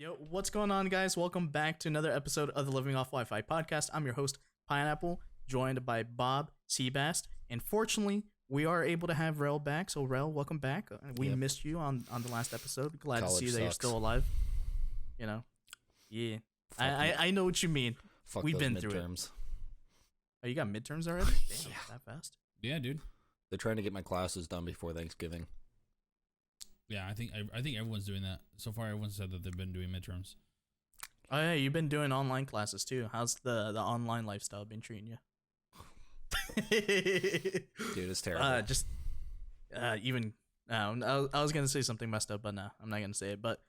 Yo, what's going on, guys? Welcome back to another episode of the Living Off Wi-Fi podcast. I'm your host, Pineapple, joined by Bob Seabast. And fortunately, we are able to have Rel back. So, Rel, welcome back. We missed you on the last episode. Glad to see that you're still alive. You know, yeah. I know what you mean. Fuck We've those been through it. midterms. Oh, you got midterms already? Damn, that fast? Yeah, dude. They're trying to get my classes done before Thanksgiving. Yeah, I think everyone's doing that. So far, everyone said that they've been doing midterms. Oh, yeah, you've been doing online classes, too. How's the online lifestyle been treating you? Dude, it's terrible. I was gonna say something messed up, but no, I'm not gonna say it. But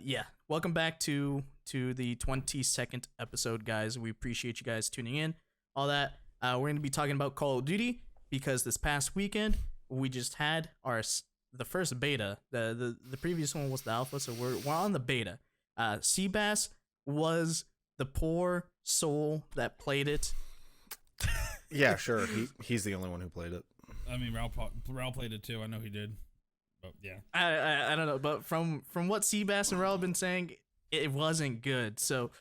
yeah, welcome back to the 22nd episode, guys. We appreciate you guys tuning in. All that. We're gonna be talking about Call of Duty because this past weekend we just had the first beta. The previous one was the alpha, so we're on the beta. Seabass was the poor soul that played it. Yeah, sure. He's the only one who played it. I mean, Raul played it too. I know he did. But yeah, I don't know, but from what Seabass and Rel have been saying, it wasn't good. So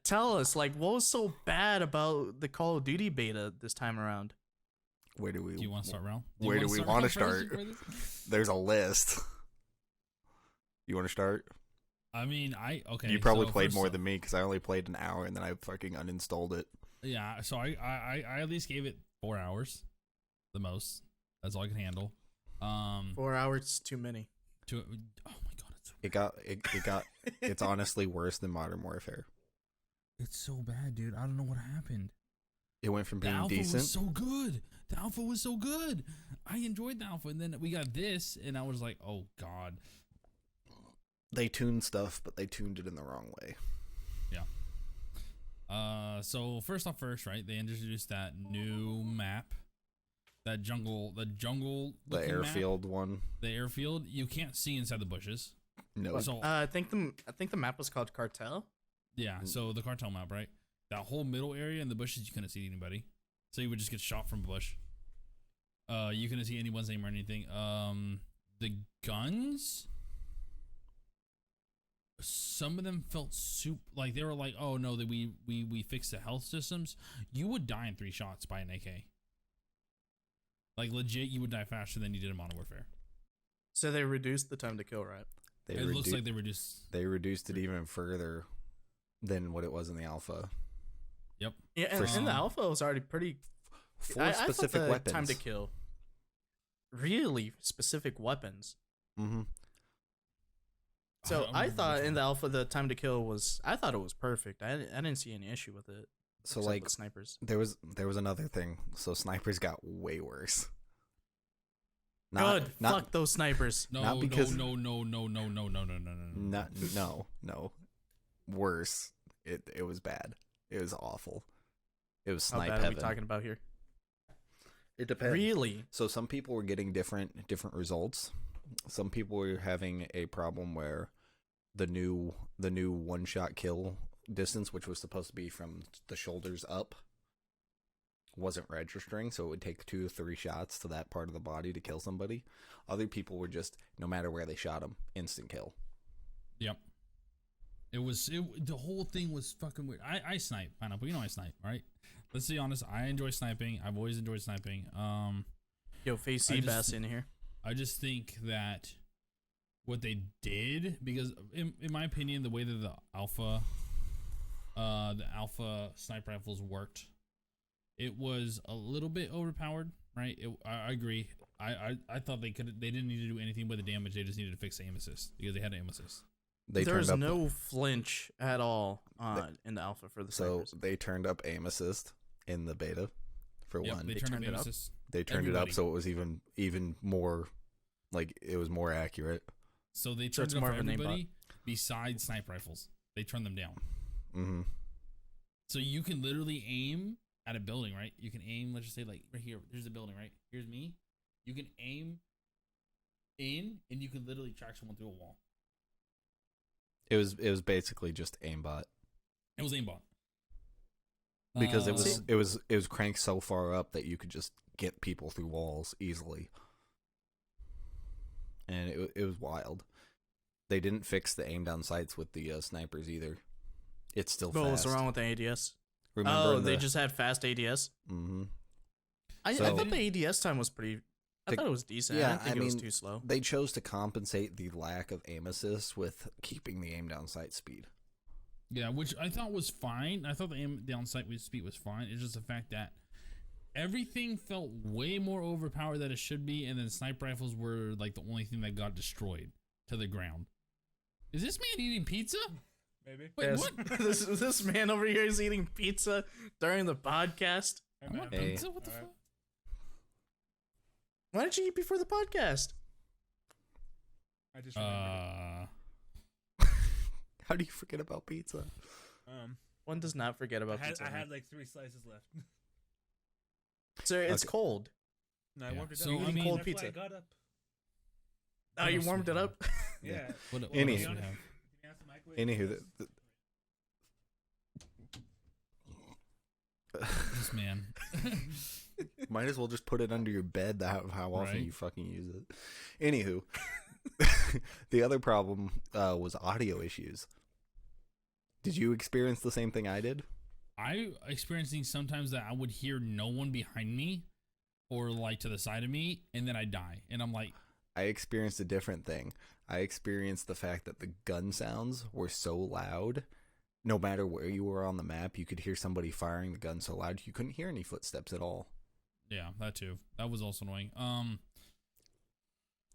tell us, like, what was so bad about the Call of Duty beta this time around? Where do we? Do you want to start, Raul? Where do we want to start? There's a list. You want to start? I mean, okay. You probably played more than me because I only played an hour and then I fucking uninstalled it. Yeah, so I at least gave it 4 hours, the most. That's all I can handle. 4 hours too many. Oh my god, It got. It's honestly worse than Modern Warfare. it's so bad, dude. I don't know what happened. It went from The being alpha decent. was so good. The alpha was so good. I enjoyed the alpha, and then we got this, and I was like, oh god. They tuned stuff, but they tuned it in the wrong way. Yeah. So first off, right? They introduced that new map, the airfield one. The airfield. You can't see inside the bushes. No. So I think the map was called Cartel. yeah. So the cartel map, right? That whole middle area in the bushes, you couldn't see anybody. So you would just get shot from a bush. You couldn't see anyone's name or anything. The guns. Some of them felt like they were like, oh no, that we fixed the health systems. You would die in 3 shots by an AK. Like legit, you would die faster than you did in Modern Warfare. So they reduced the time to kill, right? It looks like they reduced. They reduced it even further than what it was in the alpha. Yep. Yeah, and in the alpha it was already pretty. 4 specific I thought the weapons. time to kill. Really specific weapons. Mm-hmm. So I thought in the alpha the time to kill was. I thought it was perfect. I didn't see any issue with it. So except like with snipers. there was another thing. So snipers got way worse. Good. Fuck those snipers. No, because no. Worse. It was bad. It was awful. It was How snipe bad are we heaven. talking about here? It depends. Really? So some people were getting different results. Some people were having a problem where the new one-shot kill distance, which was supposed to be from the shoulders up, wasn't registering, so it would take 2 or 3 shots to that part of the body to kill somebody. Other people were just, no matter where they shot them, instant kill. Yep. The whole thing was fucking weird. I snipe, Pineapple. You know I snipe, right? Let's be honest. I enjoy sniping. I've always enjoyed sniping. Yo, face Seabass in here. I just think that what they did, because in my opinion, the way that the alpha sniper rifles worked, it was a little bit overpowered, right? I agree. I thought they didn't need to do anything with the damage. They just needed to fix the aim assist because they had aim assist. There's no flinch at all in the alpha for the snipers. So they turned up aim assist in the beta for one. They turned up aim assist. They turned it up so it was even more, like, it was more accurate. So they turned it up for everybody besides sniper rifles. They turned them down. Mm-hmm. So you can literally aim at a building, right? You can aim, let's just say, like, right here. There's a building, right? Here's me. You can aim in, and you can literally track someone through a wall. It was basically just aimbot. It was aimbot. Because it was cranked so far up that you could just get people through walls easily. And it was wild. They didn't fix the aim down sights with the snipers either. It's still What was fast. wrong with the ADS? Remember They just had fast ADS. Mm-hmm. I thought the ADS time was pretty. I thought it was decent. I didn't think it was too slow. They chose to compensate the lack of aim assist with keeping the aim down sight speed. Yeah, which I thought was fine. I thought the aim down sight speed was fine. It's just the fact that everything felt way more overpowered than it should be, and then sniper rifles were like the only thing that got destroyed to the ground. Is this man eating pizza? Maybe. Wait, Yes. what? this man over here is eating pizza during the podcast. I want Hey. pizza? What the Alright. fuck? Why didn't you eat before the podcast? I just remembered How do you forget about pizza? it. One does not forget about pizza. I had like 3 slices left. Sir, it's Okay. cold. No, I Yeah. warmed it So, up. I mean- cold That's pizza. why I got up. Oh, What you else do warmed we it have? up? Yeah. What Any- else do we have? Can you ask the microwave? Anywho, This man. might as well just put it under your bed. How often Right. you fucking use it. Anywho, the other problem was audio issues. Did you experience the same thing I did? I experiencing sometimes that I would hear no one behind me or like to the side of me, and then I die. And I'm like, I experienced a different thing. I experienced the fact that the gun sounds were so loud. No matter where you were on the map, you could hear somebody firing the gun so loud you couldn't hear any footsteps at all. yeah, that too. That was also annoying.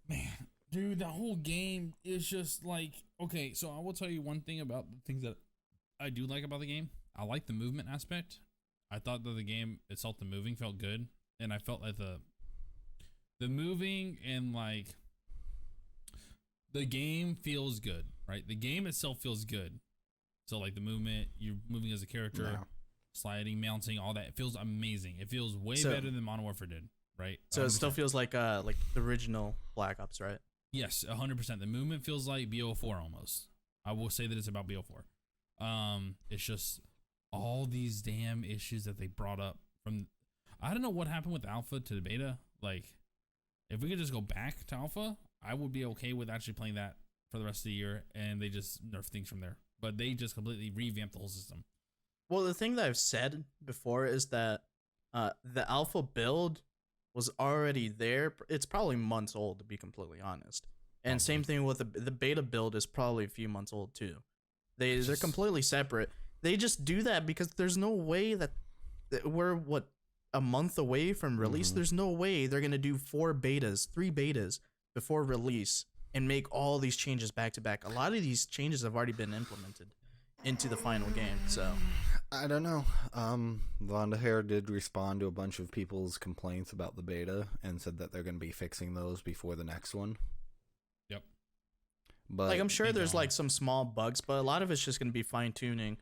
Man, dude, that whole game is just like, okay, so I will tell you one thing about the things that I do like about the game. I like the movement aspect. I thought that the game itself, the moving felt good, and I felt like the moving and like the game feels good, right? The game itself feels good. So like the movement, you're moving as a character, No. sliding, mounting, all that. It feels amazing. It feels way So- better than Modern Warfare did, right? So it still 100%. feels like the original Black Ops, right? Yes, 100%. The movement feels like BO4 almost. I will say that it's about BO4. It's just all these damn issues that they brought up from. I don't know what happened with alpha to the beta. Like, if we could just go back to alpha, I would be okay with actually playing that for the rest of the year, and they just nerf things from there. But they just completely revamped the whole system. Well, the thing that I've said before is that the alpha build was already there. It's probably months old, to be completely honest. And same thing with the beta build is probably a few months old too. They're completely separate. They just do that because there's no way that we're a month away from release. Mhm. There's no way they're gonna do 3 betas before release and make all these changes back to back. A lot of these changes have already been implemented into the final game. So I don't know. Vonda Hare did respond to a bunch of people's complaints about the beta and said that they're going to be fixing those before the next one. Yep. But like I'm sure they there's don't. like some small bugs, but a lot of it's just gonna be fine tuning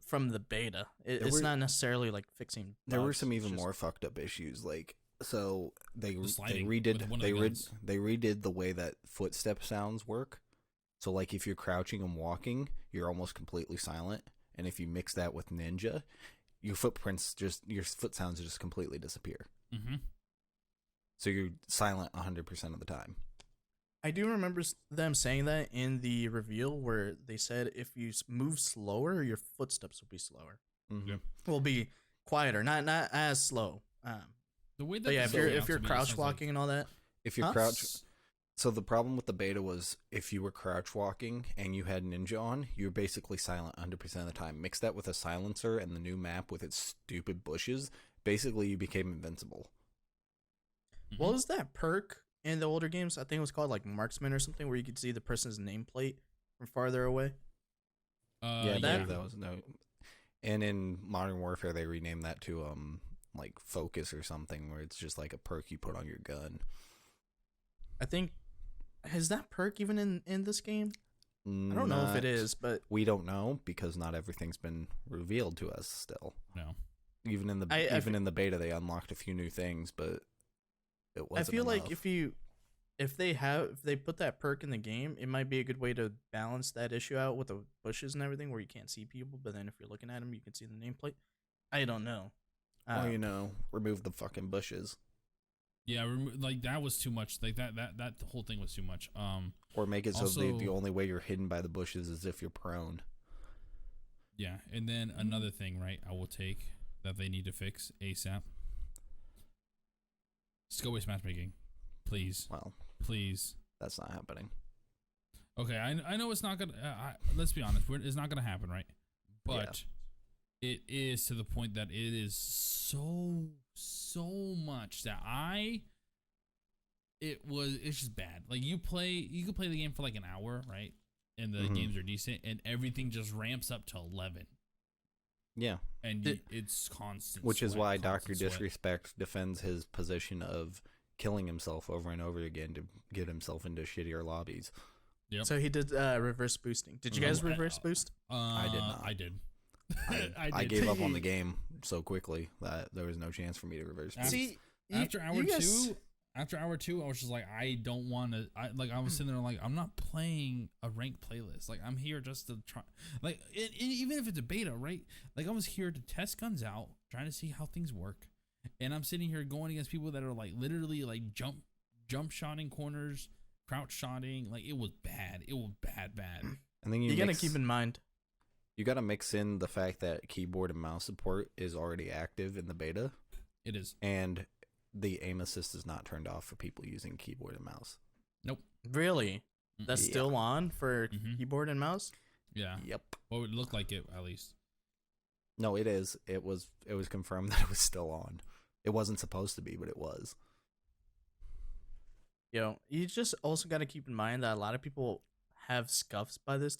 from the beta. It's were- not necessarily like fixing bugs. there were some It's even just- more fucked up issues. Like, so they sliding redid with one of the guns. they redid the way that footstep sounds work. So like if you're crouching and walking, you're almost completely silent, and if you mix that with ninja, your foot sounds just completely disappear. Mm-hmm. So you're silent 100% of the time. I do remember them saying that in the reveal where they said if you move slower, your footsteps will be slower. Mm-hmm. Yep. Will be quieter, not as slow. The way that But yeah, the if you're beta crouch sounds walking and all that, If you're Huh? crouch, so the problem with the beta was if you were crouch walking and you had ninja on, you're basically silent 100% of the time. Mix that with a silencer and the new map with its stupid bushes, basically you became invincible. Mhm. what was that perk in the older games? I think it was called like marksman or something, where you could see the person's nameplate from farther away. That was no. And in Modern Warfare, they renamed that to like focus or something, where it's just like a perk you put on your gun. I think is that perk even in this game? I don't know if it is, but We don't know because not everything's been revealed to us still. No. Even in the in the beta, they unlocked a few new things, but it wasn't. I feel like enough. if they put that perk in the game, it might be a good way to balance that issue out with the bushes and everything, where you can't see people, but then if you're looking at them, you can see the nameplate. I don't know. remove the fucking bushes. Yeah, like that was too much. Like that whole thing was too much. Or make it so Also- the only way you're hidden by the bushes is if you're prone. Yeah, and then another thing, right? I will take that they need to fix ASAP. Skill-based matchmaking, please, Well, please. that's not happening. Okay, I know it's not gonna. Let's be honest, it's not gonna happen, right? But it is to the point that it is so much that it's just bad. Like you could play the game for like an hour, right? And the games are decent, and everything just ramps up to 11. Yeah. And it's constant. Which is sweat, why constant Dr. sweat. Disrespect defends his position of killing himself over and over again to get himself into shittier lobbies. Yep. So he did reverse boosting. Did you guys reverse boost? I did not. I did. I gave up on the game so quickly that there was no chance for me to reverse boost. See, After hour you guys- two, I was just like, I don't want to. I was sitting there like, I'm not playing a ranked playlist. Like I'm here just to try. Like even if it's a beta, right? Like I was here to test guns out, trying to see how things work, and I'm sitting here going against people that are like literally like jump shotting corners, crouch shotting. Like it was bad. It was bad. And then you gotta keep in mind. You gotta mix in the fact that keyboard and mouse support is already active in the beta, It is. and the aim assist is not turned off for people using keyboard and mouse. Nope. Really? That's Yeah. still on for Mhm. keyboard and mouse? Yeah. Yep. Well, it looked like it at least. No, it is. It was confirmed that it was still on. It wasn't supposed to be, but it was. You just also got to keep in mind that a lot of people have scuffs by this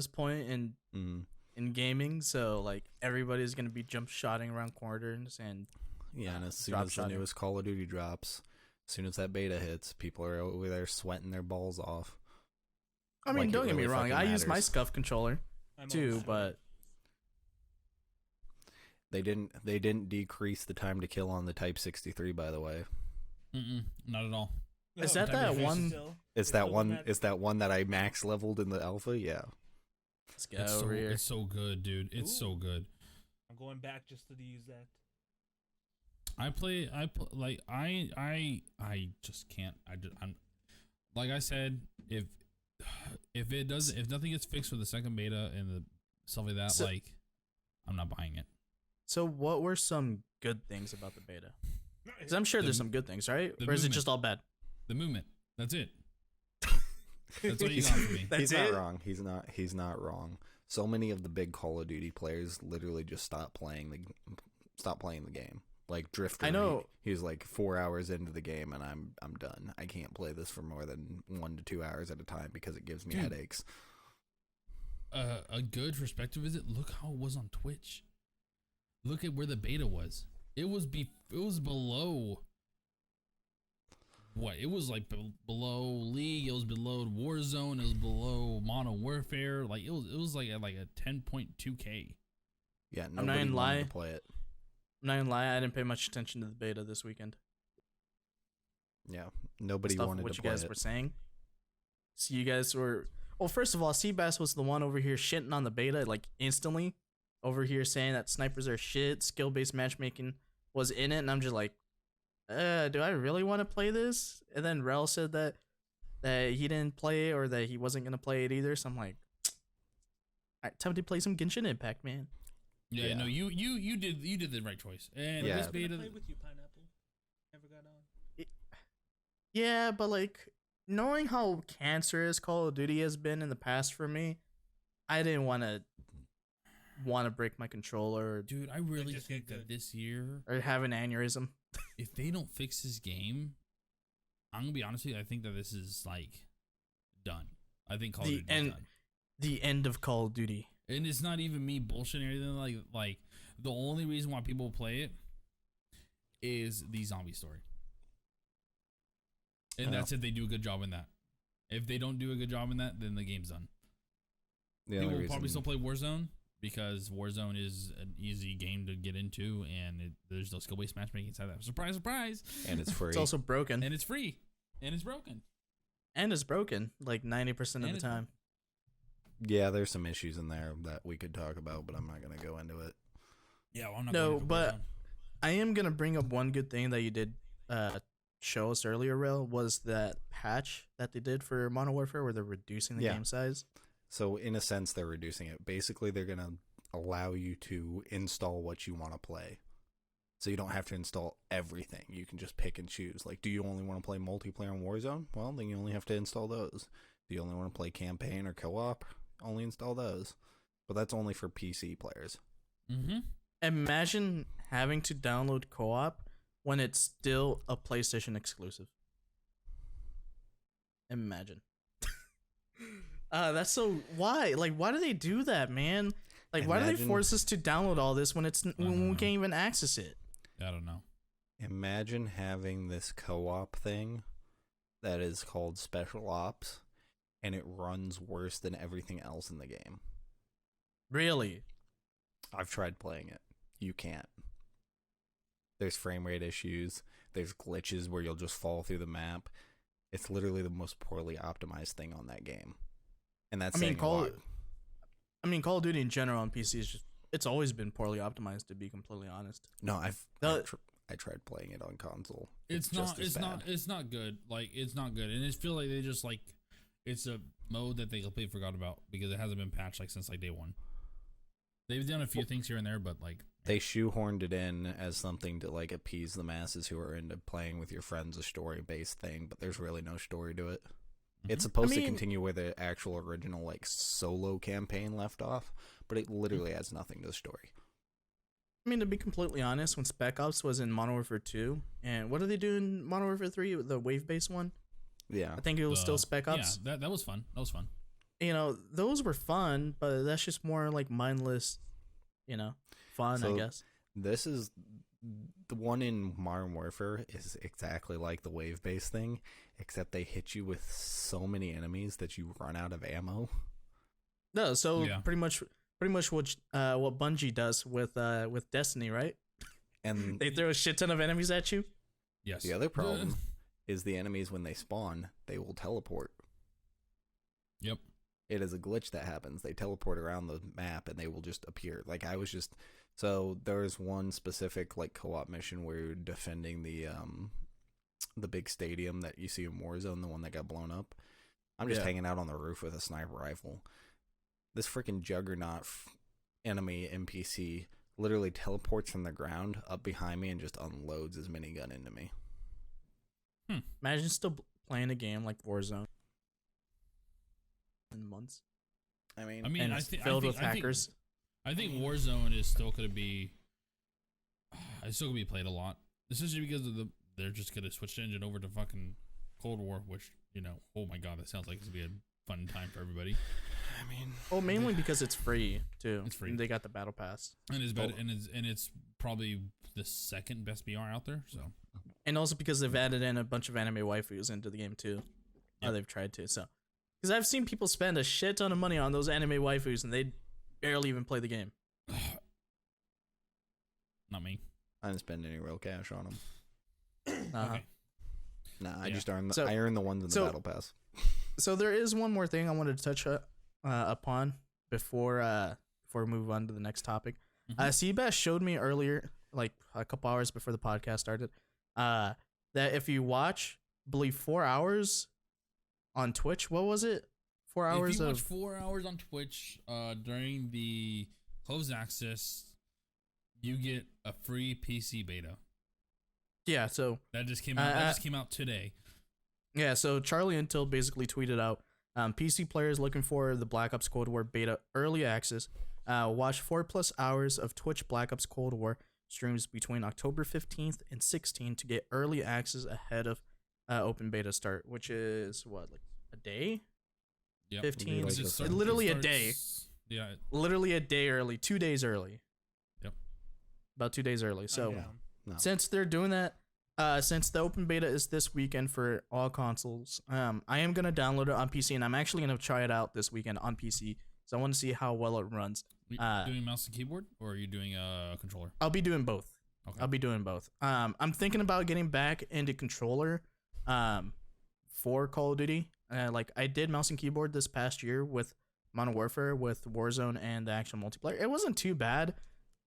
point in gaming, so like everybody's gonna be jump shotting around corners and Yeah, and as soon drop as shotting. the newest Call of Duty drops, as soon as that beta hits, people are over there sweating their balls off. I mean, Like, it don't get me really wrong, fucking I use my matters. scuff controller I'm too, almost but They didn't decrease the time to kill on the Type 63, by the way. Not at all. Is No, that time that to one- still- It's still that one. mad. It's that one that I max leveled in the alpha. Yeah. let's get over here. It's so good, dude. It's so Ooh. good. I'm going back just to use that. I just can't. I'm like I said, if nothing gets fixed with the second beta and the stuff like that, So- like I'm not buying it. So what were some good things about the beta? Because I'm sure The- there's some good things, right? the Or is it movement. just all bad? The movement. That's it. That's what you got for me. That's He's it? not wrong. He's not wrong. So many of the big Call of Duty players literally just stopped playing the game. Like Drifter, I know. he was like 4 hours into the game, and I'm done. I can't play this for more than 1 to 2 hours at a time because it gives me Dude. headaches. A good perspective is it. Look how it was on Twitch. Look at where the beta was. It was below. What? It was like below League. It was below Warzone. It was below Modern Warfare. Like it was like at like a 10.2K. Yeah, not nobody gonna wanted lie. to play it. I'm not gonna lie, I didn't pay much attention to the beta this weekend. Yeah, nobody Stuff wanted what to you play guys it. were saying. So you guys were first of all, Seabass was the one over here shitting on the beta like instantly. Over here saying that snipers are shit, skill based matchmaking was in it, and I'm just like, do I really want to play this? And then Rel said that he didn't play it or that he wasn't gonna play it either. So I'm like, alright, time to play some Genshin Impact, man. Yeah, Yeah. no, you did the right choice. And Yeah. this I beta, played with you, Pineapple. Never got on. Yeah, but like knowing how cancerous Call of Duty has been in the past for me, I didn't want to break my controller dude, I really just think get that good. this year, or have an aneurysm. if they don't fix this game, I'm gonna be honest with you. I think that this is like done. I think Call of The Duty end- is done. The end of Call of Duty. And it's not even me bullshitting or anything. Like the only reason why people play it is the zombie story, and that's if they do a good job in that. If they don't do a good job in that, then the game's done. The People only will probably reason- still play Warzone because Warzone is an easy game to get into, and there's no skill-based matchmaking inside that. Surprise, surprise! and it's free. It's also broken. And it's free, and it's broken. And it's broken like 90% of And the it's time. Yeah, there's some issues in there that we could talk about, but I'm not gonna go into it. Yeah, well, I'm not. No, going into but Warzone. I am gonna bring up one good thing that you did show us earlier, Rail, was that patch that they did for Modern Warfare where they're reducing the Yeah. game size. So in a sense, they're reducing it. Basically, they're gonna allow you to install what you want to play. So you don't have to install everything. You can just pick and choose. Like, do you only want to play multiplayer in Warzone? Well, then you only have to install those. Do you only want to play campaign or co-op? Only install those. But that's only for PC players. Mm-hmm. Imagine having to download co-op when it's still a PlayStation exclusive. Imagine. That's so why? Like, why do they do that, man? Like, why do they Imagine- force us to download all this when when we can't even access it? I don't know. Imagine having this co-op thing that is called Special Ops, and it runs worse than everything else in the game. Really? I've tried playing it. You can't. There's frame rate issues. There's glitches where you'll just fall through the map. It's literally the most poorly optimized thing on that game. And that's saying a lot. Call of Duty in general on PC is it's always been poorly optimized, to be completely honest. No, I tried playing it on console. It's just as bad. It's not good. Like, it's not good, and I feel like they just like it's a mode that they completely forgot about because it hasn't been patched like since like day one. They've done a few things here and there, but like They shoehorned it in as something to like appease the masses who are into playing with your friends, a story-based thing, but there's really no story to it. It's supposed to continue where the actual original like solo campaign left off, but it literally has nothing to the story. I mean, to be completely honest, when Spec Ops was in Modern Warfare 2, and what did they do in Modern Warfare 3, the wave-based one? Yeah. I think it was still Spec Ops. Yeah, that was fun. That was fun. You know, those were fun, but that's just more like mindless, fun, So, I guess. This is the one in Modern Warfare is exactly like the wave-based thing, except they hit you with so many enemies that you run out of ammo. No, so Yeah. pretty much what Bungie does with Destiny, right? And They throw a shit ton of enemies at you. Yes. the other problem is the enemies, when they spawn, they will teleport. Yep. It is a glitch that happens. They teleport around the map and they will just appear. Like so there's one specific like co-op mission where you're defending the big stadium that you see in Warzone, the one that got blown up. I'm just hanging out on the roof with a sniper rifle. This freaking juggernaut enemy NPC literally teleports from the ground up behind me and just unloads his minigun into me. Imagine still playing a game like Warzone in months. I mean, And it's filled with hackers. I think Warzone is still gonna be. It's still gonna be played a lot, especially because of they're just gonna switch the engine over to fucking Cold War, which oh my god, that sounds like it's gonna be a fun time for everybody. I mean, Well, mainly because it's free too. It's free. And they got the battle pass, And it's better, and it's probably the second best BR out there. So and also because they've added in a bunch of anime waifus into the game too. Yep. They've tried to. So, because I've seen people spend a shit ton of money on those anime waifus, and they barely even play the game. not me. I didn't spend any real cash on them. Uh-huh. Okay. Nah, I Yeah. just earned So- I earned the ones in the battle pass. So there is one more thing I wanted to touch upon before we move on to the next topic. Seabass showed me earlier, like a couple hours before the podcast started, that if you watch, I believe 4 hours on Twitch, what was it? 4 hours If you of watch 4 hours on Twitch during the closed access, you get a free PC beta. yeah. So That just came out. That just came out today. yeah, so Charlie Until basically tweeted out, PC players looking for the Black Ops Cold War beta early access. Watch 4+ hours of Twitch Black Ops Cold War streams between October 15th and 16th to get early access ahead of open beta start, which is what, like a day? Yep. 15, Like It a starts- literally it a day. starts- Yeah. Literally a day early, 2 days early. Yep. About 2 days early. So I'm down. No. since they're doing that, since the open beta is this weekend for all consoles, I am gonna download it on PC, and I'm actually gonna try it out this weekend on PC. So I want to see how well it runs. You doing mouse and keyboard, or are you doing a controller? I'll be doing both. Okay. I'll be doing both. I'm thinking about getting back into controller, for Call of Duty. Like I did mouse and keyboard this past year with Modern Warfare, with Warzone, and the actual multiplayer. It wasn't too bad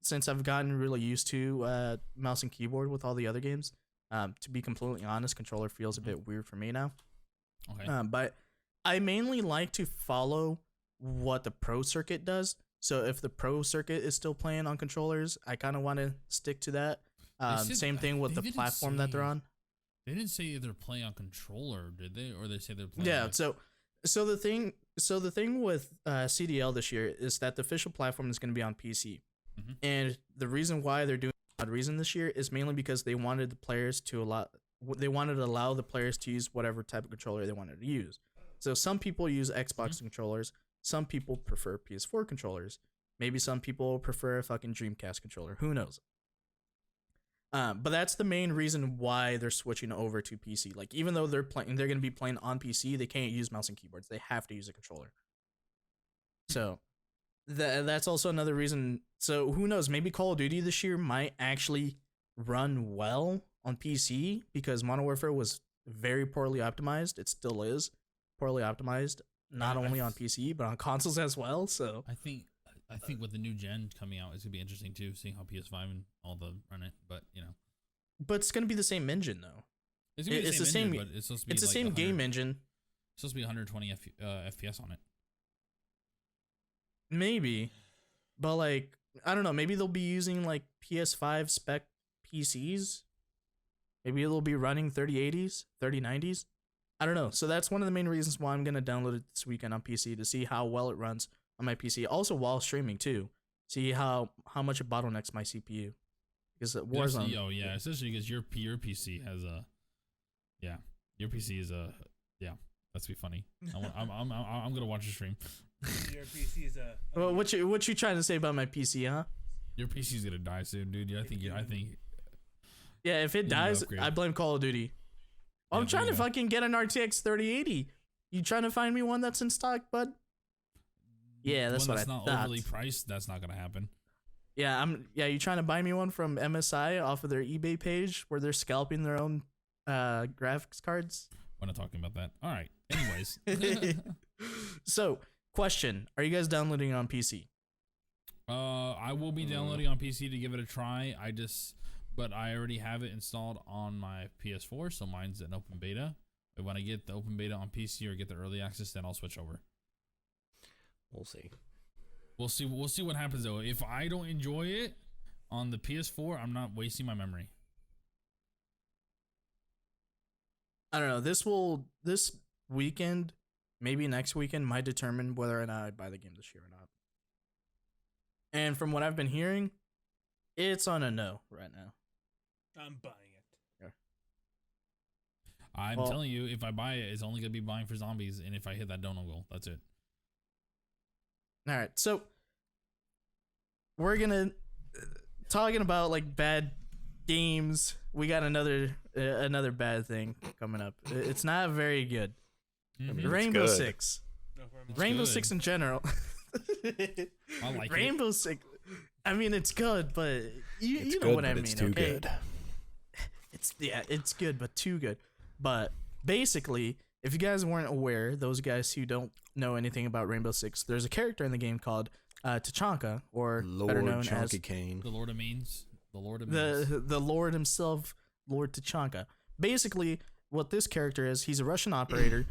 since I've gotten really used to mouse and keyboard with all the other games. To be completely honest, controller feels a bit weird for me now. Okay. But I mainly like to follow what the pro circuit does. So if the pro circuit is still playing on controllers, I kind of want to stick to that. Same thing with they the didn't platform that they're say- on. They didn't say they're playing on controller, did they? Or they say they're playing. Yeah. with- So the thing with CDL this year is that the official platform is going to be on PC, Mhm. and the reason why they're doing odd reason this year is mainly because they wanted the players to allow the players to use whatever type of controller they wanted to use. So some people use Xbox controllers, some people prefer PS4 controllers, maybe some people prefer a fucking Dreamcast controller. Who knows? But that's the main reason why they're switching over to PC. Like, even though they're going to be playing on PC, they can't use mouse and keyboards. They have to use a controller. So that's also another reason. So who knows? Maybe Call of Duty this year might actually run well on PC because Modern Warfare was very poorly optimized. It still is poorly optimized, not only on PC but on consoles as well. So I think with the new gen coming out, it's gonna be interesting too, seeing how PS5 and all the run it. But but it's gonna be the same engine though. it's gonna be It's the the same. same- Engine, but it's supposed to be It's the like same 100 game engine. It's supposed to be 120 FPS on it. Maybe, but like I don't know. Maybe they'll be using like PS5 spec PCs. Maybe it'll be running 3080s, 3090s. I don't know. So that's one of the main reasons why I'm gonna download it this weekend on PC to see how well it runs on my PC. Also while streaming too, see how much it bottlenecks my CPU. Because Warzone. Oh yeah, especially because your PC has a, your PC is a, Let's be funny. I'm gonna watch your stream. Your PC is a. Well, what you trying to say about my PC, huh? Your PC's gonna die soon, dude. I think. Yeah, if it need to dies, upgrade. I blame Call of Duty. I'm Yeah, trying there to you go. fucking get an RTX 3080. You trying to find me one that's in stock, bud? Yeah, that's one what that's I not thought. overly priced. That's not gonna happen. Yeah, you trying to buy me one from MSI off of their eBay page where they're scalping their own graphics cards? We're not talking about that. All right. Anyways, So, question: are you guys downloading it on PC? I will be downloading on PC to give it a try. But I already have it installed on my PS4, so mine's an open beta. But when I get the open beta on PC or get the early access, then I'll switch over. We'll see. We'll see what happens though. If I don't enjoy it on the PS4, I'm not wasting my memory. I don't know. This weekend, maybe next weekend, might determine whether or not I buy the game this year or not. And from what I've been hearing, it's on a no right now. I'm buying it. I'm Well- telling you, if I buy it, it's only gonna be buying for zombies, and if I hit that dono goal, that's it. All right, so we're gonna talking about like bad games. We got another bad thing coming up. It's not very good. Mhm. It's Rainbow good. Six. No, for It's Rainbow good. Six in general. I like it. Rainbow Six. I mean, it's good, but you It's know good, what I but mean. it's too Okay? good. It's good, but too good. But basically, if you guys weren't aware, those guys who don't know anything about Rainbow Six, there's a character in the game called Tachanka, or better Lord known as Chunky Kane. The Lord of Means. The Lord of Means. the Lord himself, Lord Tachanka. Basically, what this character is, he's a Russian operator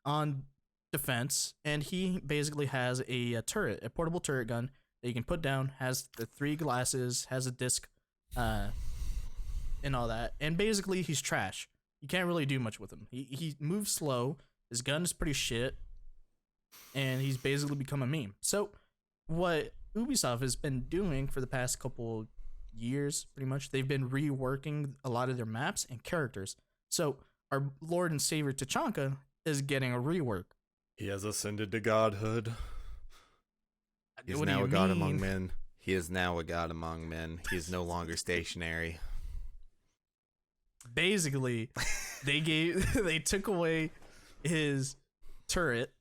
on defense, and he basically has a turret, a portable turret gun that you can put down, has the 3 glasses, has a disc, and all that. And basically, he's trash. You can't really do much with him. He moves slow. His gun is pretty shit, and he's basically become a meme. So, what Ubisoft has been doing for the past couple years, pretty much, they've been reworking a lot of their maps and characters. So, our Lord and Savior Tachanka is getting a rework. He has ascended to godhood. He's What do now you a god mean? among men. He is now a god among men. He is no longer stationary. Basically, they took away his turret,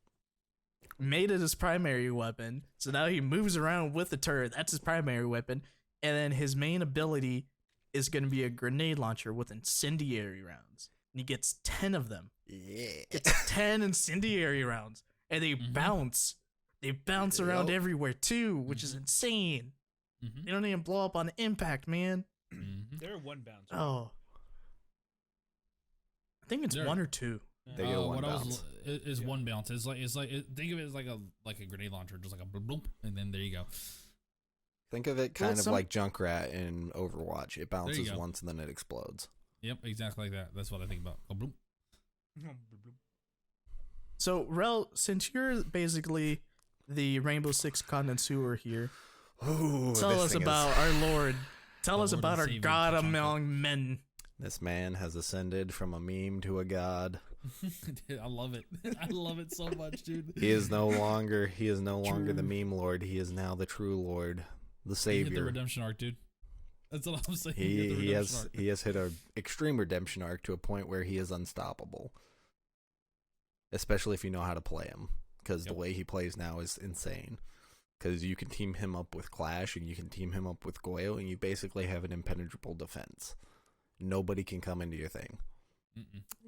made it his primary weapon. So now he moves around with the turret. That's his primary weapon. And then his main ability is going to be a grenade launcher with incendiary rounds. And he gets 10 of them. Yeah. It's 10 incendiary rounds. And they bounce. They bounce around Yep. everywhere too, which is insane. Mhm. They don't even blow up on impact, man. Mhm. They're one bounce. Oh. I think it's There- 1 or 2. They get a one what bounce. is one bounce. It's like think of it as like a grenade launcher, just like a bloop, bloop, and then there you go. Think of it Well, kind of like Junkrat in Overwatch. It bounces go. once and then it explodes. Yep, exactly like that. That's what I think about. Oh, bloop. So, Rel, since you're basically the Rainbow Six connoisseur here, Ooh, tell us about our Lord. Tell us Lord about and our Savior God Tachanka. among men. This man has ascended from a meme to a god. Dude, I love it. I love it so much, dude. He is no longer the meme lord. He is now the true Lord, the He hit the savior. redemption arc, dude. That's what I'm saying. He has hit an extreme redemption arc to a point where he is unstoppable. Especially if you know how to play him, because the way he plays now is insane. Because you can team him up with Clash and you can team him up with Goyo, and you basically have an impenetrable defense. Nobody can come into your thing.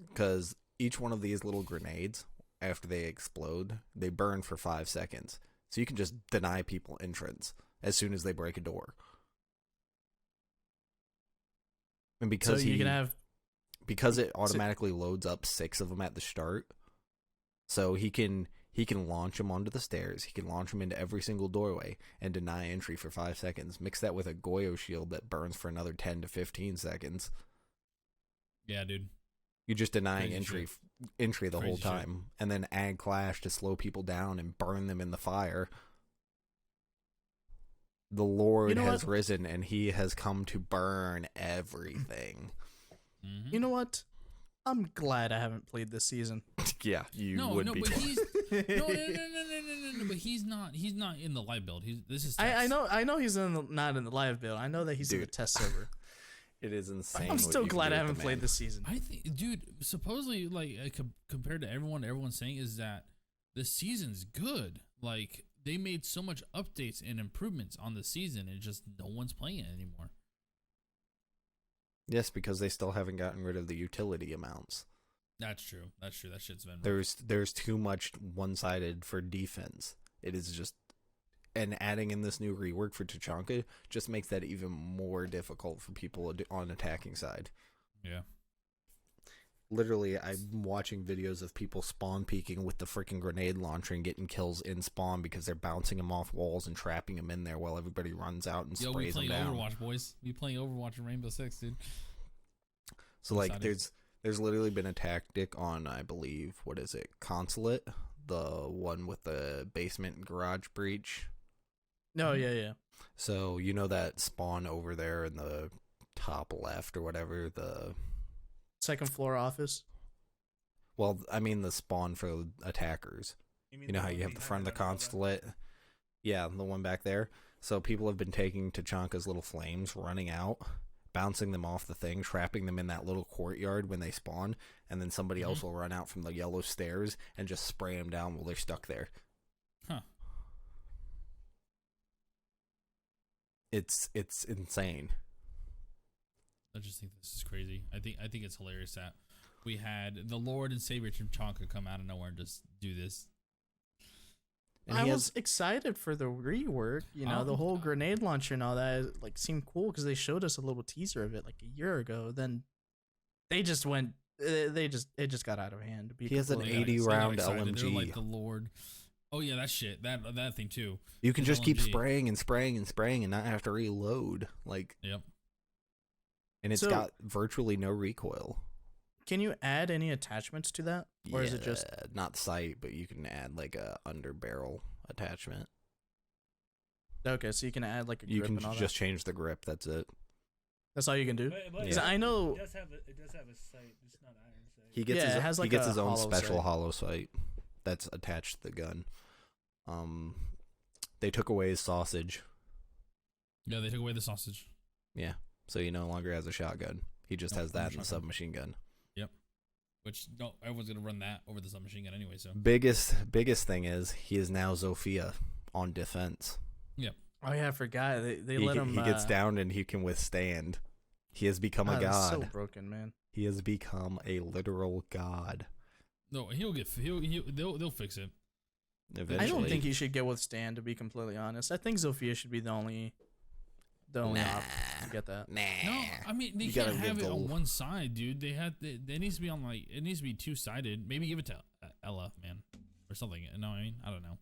Because each one of these little grenades, after they explode, they burn for 5 seconds. So you can just deny people entrance as soon as they break a door. And because So you can have because it automatically loads up 6 of them at the start, so he can launch them onto the stairs. He can launch them into every single doorway and deny entry for 5 seconds. Mix that with a Goyo shield that burns for another 10 to 15 seconds. Yeah, dude. You're just denying Crazy entry the whole Crazy shit. time, and then add Clash to slow people down and burn them in the fire. The Lord You know has what? risen, and he has come to burn everything. Mm-hmm. You know what? I'm glad I haven't played this season. Yeah, you No, would no, be. but he's no. But he's not in the live build. This is I test. know he's not in the live build. I know that he's in the Dude. test server. It is insane. I'm what still you can glad do I with haven't the played man. this season. I think, dude. Supposedly, like compared to everyone's saying is that the season's good. Like they made so much updates and improvements on the season, and just no one's playing it anymore. Yes, because they still haven't gotten rid of the utility amounts. That's true. That shit's been rough. There's too much one-sided for defense. It is just, and adding in this new rework for Tachanka just makes that even more difficult for people on attacking side. Yeah. Literally, I'm watching videos of people spawn peeking with the freaking grenade launcher and getting kills in spawn because they're bouncing them off walls and trapping them in there while everybody runs out and Yo, we sprays them playing down. Overwatch, boys. We playing Overwatch in Rainbow Six, dude. So like Excited. there's literally been a tactic on, I believe, what is it, Consulate, the one with the basement and garage breach. No, yeah. So you know that spawn over there in the top left or whatever, the Second floor office. well, I mean the spawn for attackers. You know how you have the front of the Consulate? Yeah, the one back there. So people have been taking Tachanka's little flames, running out, bouncing them off the thing, trapping them in that little courtyard when they spawn, and then somebody else will run out from the yellow stairs and just spray them down while they're stuck there. Huh. It's insane. I just think this is crazy. I think it's hilarious that we had the Lord and Savior Tachanka come out of nowhere and just do this. And I he was has, excited for the rework. You know, the whole grenade launcher and all that like seemed cool because they showed us a little teaser of it like a year ago. Then they just went. It just got out of hand. To be He has an They got 80 excited. round They're LMG. like the Lord. Oh yeah, that shit. That thing too. You can His just keep LMG. spraying and spraying and spraying and not have to reload. Like, Yep. and it's So- got virtually no recoil. Can you add any attachments to that, or is it just? not sight, but you can add like a under barrel attachment. Okay, so you can add like a grip You can and all just that. change the grip. That's it. That's all you can do. But 'Cause Yeah. I know. It does have a sight. It's not iron sight. He gets Yeah, his, it has he like gets a his own hollow special sight. hollow sight that's attached to the gun. They took away his sausage. Yeah, they took away the sausage. Yeah, so he no longer has a shotgun. He just Nope, has no that and the shotgun. submachine gun. Which no, everyone's gonna run that over the submachine gun anyway. So Biggest thing is he is now Zofia on defense. Oh yeah, I forgot. They he, let him. he gets down and he can withstand. He has become a that's god. so broken, man. He has become a literal god. no, they'll fix it. Eventually, I don't think he should get withstand. To be completely honest, I think Zofia should be the only the only op to get that. Nah. No, I mean they You can't gotta have give it the- on one side, dude. They needs to be on like it needs to be two-sided. Maybe give it to Ella, man, or something. You know what I mean? I don't know.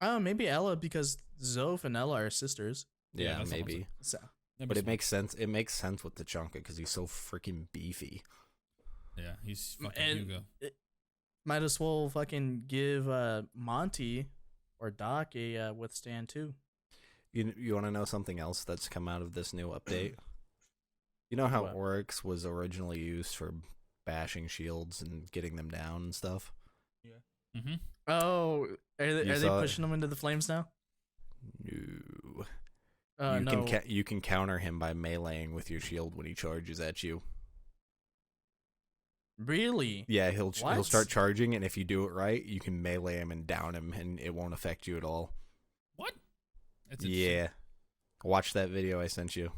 Oh, maybe Ella because Zoph and Ella are sisters. Yeah, Yeah, that's maybe. So That'd But be it makes sense. It makes sense with Tachanka because he's so freaking beefy. smart. Yeah, he's fucking And Hugo. might as well fucking give Monty or Doc a withstand too. You want to know something else that's come out of this new update? You know how What? Oryx was originally used for bashing shields and getting them down and stuff? Mm-hmm. Oh, are they saw it? pushing them into the flames now? No. No. You can counter him by meleeing with your shield when he charges at you. Really? Yeah, he'll What? start charging, and if you do it right, you can melee him and down him, and it won't affect you at all. What? That's interesting. Yeah. Watch that video I sent you.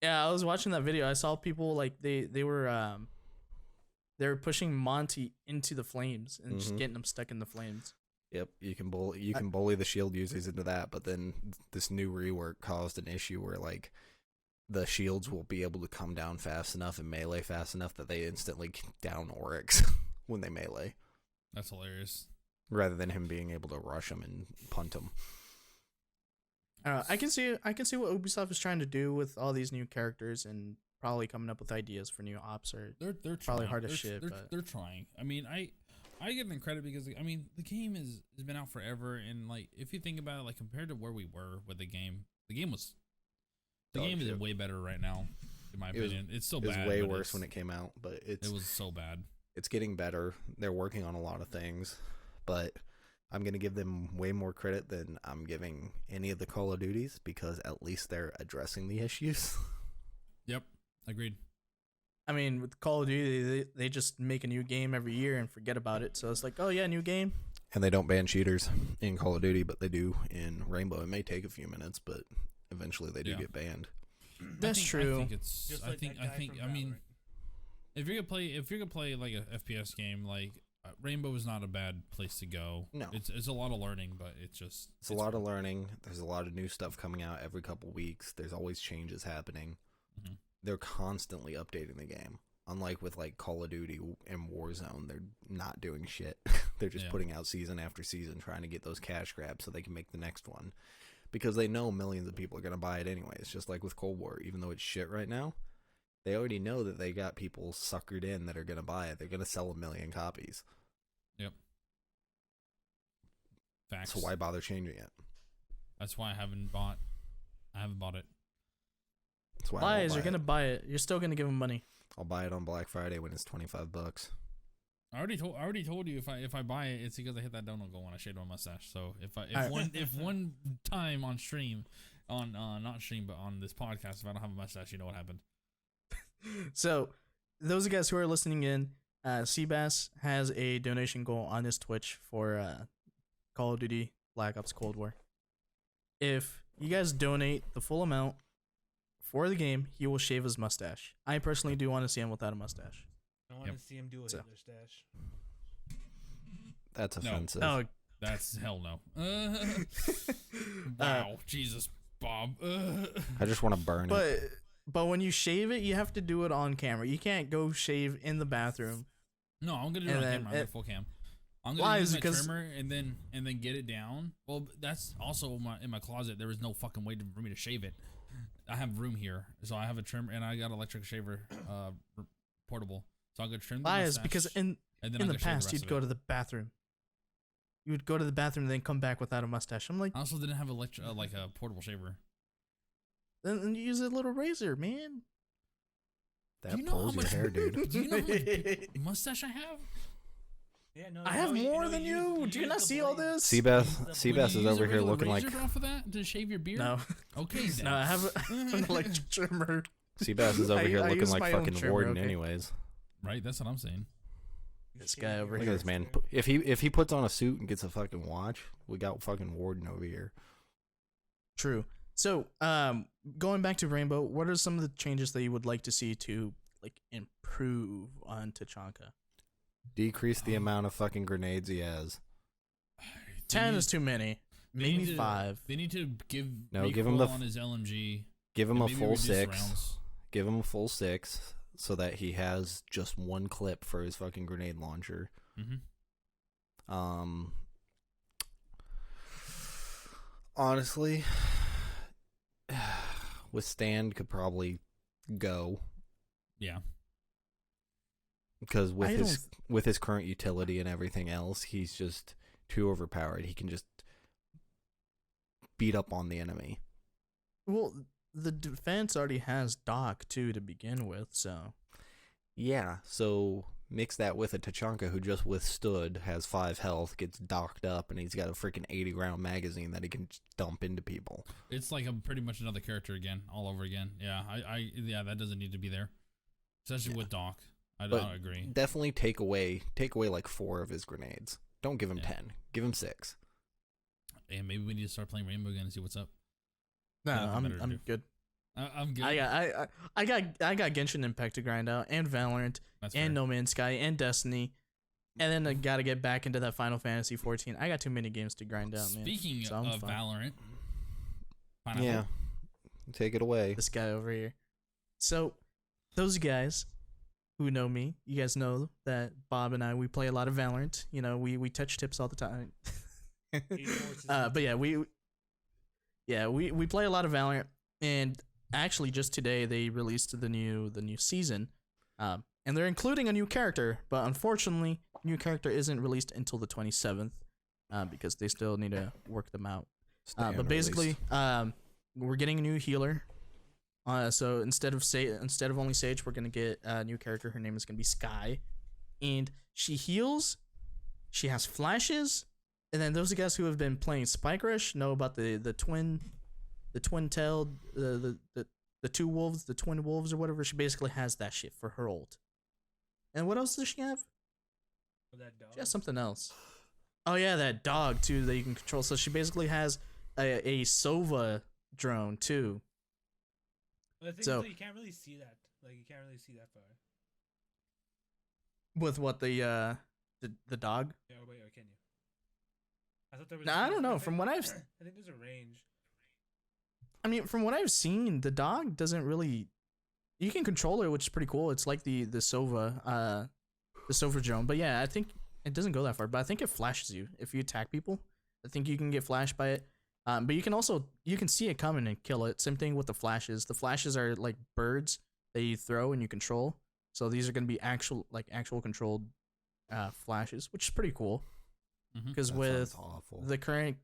Yeah, I was watching that video. I saw people like they were pushing Monty into the flames and just Mhm. getting him stuck in the flames. Yep, you can bully the shield users into that, but then this new rework caused an issue where like the shields will be able to come down fast enough and melee fast enough that they instantly down Oryx when they melee, That's hilarious. rather than him being able to rush them and punt them. I can see what Ubisoft is trying to do with all these new characters and probably coming up with ideas for new ops or They're Probably trying. hard as They're, shit, They're, but- they're trying. I mean, I give them credit because I mean the game has been out forever, and like if you think about it, like compared to where we were with the game is Dog shit. way better right now, in my It was- opinion. It's still It was bad. way but worse it's- when it came out, but It was so bad. it's getting better. They're working on a lot of things, but I'm going to give them way more credit than I'm giving any of the Call of Duties because at least they're addressing the issues. Yep, agreed. I mean, with Call of Duty, they just make a new game every year and forget about it. So it's like, oh yeah, new game. And they don't ban cheaters in Call of Duty, but they do in Rainbow. It may take a few minutes, but eventually they do Yeah. get banned. That's true. I think it's. Just I like think. that guy from I mean, Valorant. if you're gonna play like a FPS game, like Rainbow is not a bad place to go. No. It's a lot of learning, but it's just It's a lot of learning. There's a lot of new stuff coming out every couple weeks. There's always changes happening. Mhm. They're constantly updating the game. Unlike with like Call of Duty and Warzone, they're not doing shit. They're just Yeah. putting out season after season trying to get those cash grabs so they can make the next one. Because they know millions of people are going to buy it anyway. It's just like with Cold War. Even though it's shit right now, they already know that they got people suckered in that are going to buy it. They're going to sell 1 million copies. facts. So why bother changing it? That's why I haven't bought it. That's why I won't Lies, buy you're it. gonna buy it. You're still gonna give them money. I'll buy it on Black Friday when it's $25. I already told you if I buy it, it's because I hit that donut goal when I shaved my mustache. So Alright. if one time on stream, on not stream but on this podcast, if I don't have a mustache, you know what happened. So, those of you guys who are listening in, Seabass has a donation goal on his Twitch for Call of Duty Black Ops Cold War. If you guys donate the full amount for the game, he will shave his mustache. I personally do want to see him without a mustache. I want to Yep. see him do a So. Hitler stash. That's No. offensive. Oh, That's hell no. Wow, Jesus, Bob. I just want to burn it. but when you shave it, you have to do it on camera. You can't go shave in the bathroom. No, I'm gonna do it And on then camera. I'm gonna full cam. I'm Why gonna is use it my 'cause- trimmer and then get it down. Well, that's also in my closet. There was no fucking way for me to shave it. I have room here, so I have a trimmer and I got an electric shaver, portable. So I'm gonna trim the Lies, mustache, because in and then the I'm gonna shave past rest you'd of go it. to the bathroom. You would go to the bathroom and then come back without a mustache. I'm like, I also didn't have like a portable shaver. then use a little razor, man. That you know how pulls your much- hair, dude. Do you know how much mustache I have? Yeah, no, I have more than you. Do you not see all this? Seabass Will you is use a over here regular looking like razor off of that to shave your beard. No, Okay, then. no, I have an electric trimmer. Seabass is over here I looking use like my own fucking trimmer, Warden okay. anyways. Right, that's what I'm saying. This guy over Look here. at this man. If he puts on a suit and gets a fucking watch, we got fucking Warden over here. True. So, going back to Rainbow, what are some of the changes that you would like to see to like improve on Tachanka? Decrease the amount of fucking grenades he has. 10 is too many. maybe 5. They need to give give him recoil the on his LMG. give him and a maybe full reduce 6. rounds. Give him a full 6 so that he has just one clip for his fucking grenade launcher. Mm-hmm. Honestly, Withstand could probably go Yeah. because I with his current utility and everything else, he's just too overpowered. He can just beat up on the enemy. Well, the defense already has Doc too to begin with, so Yeah, so mix that with a Tachanka who just withstood, has 5 health, gets docked up, and he's got a freaking 80 round magazine that he can just dump into people. It's like pretty much another character again, all over again. Yeah, yeah, that doesn't need to be there, especially with Doc. I don't agree. Definitely take away like 4 of his grenades. Don't give him 10. Give him 6. And maybe we need to start playing Rainbow again and see what's up. no, Yeah, I'm good. I'm good. I got Genshin Impact to grind out, and Valorant, That's and fair. No Man's Sky, and Destiny, and then I gotta get back into that Final Fantasy 14. I got too many games to grind out, man. Speaking So I'm of fine. Valorant, Pineapple. Yeah. Take it away. This guy over here. So, those guys who know me, you guys know that Bob and I, we play a lot of Valorant. You know, we touch tips all the time. But yeah, we play a lot of Valorant, and actually just today they released the new season, and they're including a new character, but unfortunately, new character isn't released until the 27th, because they still need to work them out. But basically, we're getting a new healer. So instead of only Sage, we're gonna get a new character. Her name is gonna be Sky, and she heals. She has flashes, and then those of you guys who have been playing Spike Rush know about the twin-tailed the two wolves, the twin wolves or whatever. She basically has that shit for her ult. And what else does she have? That dog. She has something else. Oh yeah, that dog too that you can control. So she basically has a Sova drone too. Well, the thing So- is that you can't really see that. Like you can't really see that far. With what the dog? Yeah, wait, or can you? I thought there was. Nah, I don't know. From what I've I think there's a range. I mean, from what I've seen, the dog doesn't really. You can control it, which is pretty cool. It's like the Sova drone. But yeah, I think it doesn't go that far. But I think it flashes you if you attack people. I think you can get flashed by it. But you can see it coming and kill it. Same thing with the flashes. The flashes are like birds that you throw and you control. So these are gonna be actual controlled flashes, which is pretty cool. Because with awful. the current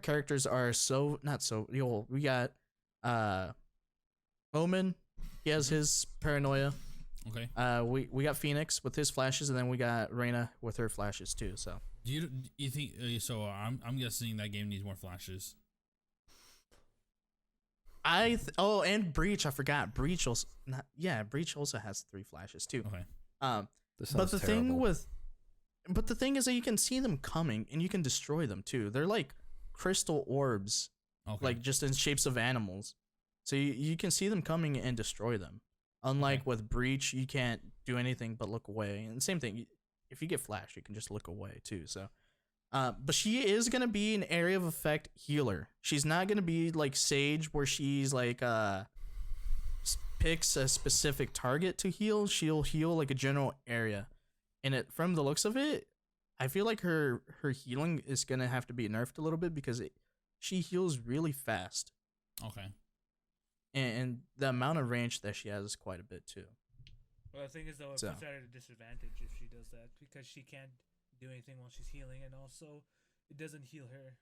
characters are we got Omen, he has his paranoia. Okay. We got Phoenix with his flashes, and then we got Reyna with her flashes too. So Do you think so? I'm guessing that game needs more flashes. and Breach, I forgot. Breach also has 3 flashes too. Okay. This But sounds the thing is that you can see them coming and you can destroy them too. They're like crystal orbs, Okay. like just in shapes of animals. So you can see them coming and destroy them. Unlike Okay. with Breach, you can't do anything but look away. And same thing, if you get flashed, you can just look away too. So, but she is gonna be an area of effect healer. She's not gonna be like Sage, where she's like picks a specific target to heal. She'll heal like a general area. And from the looks of it, I feel like her healing is gonna have to be nerfed a little bit because she heals really fast, Okay. and the amount of range that she has is quite a bit too. Well, the thing is though, it So. puts her at a disadvantage if she does that because she can't do anything while she's healing, and also it doesn't heal her.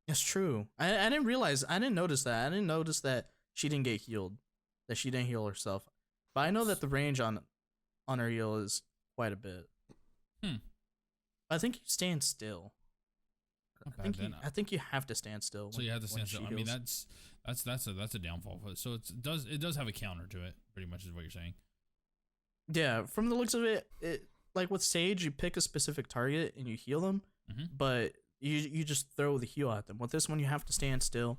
It's true. I didn't notice that. I didn't notice that she didn't get healed, that she didn't heal herself. But I know that the range on her heal is quite a bit. I think you stand still. Not I think bad then. I think you have to stand still. So you have to stand when she still. I mean, heals. that's a downfall. So it does have a counter to it. Pretty much is what you're saying. Yeah, from the looks of it, like with Sage, you pick a specific target and you heal them, but you just throw the heal at them. With this one, you have to stand still,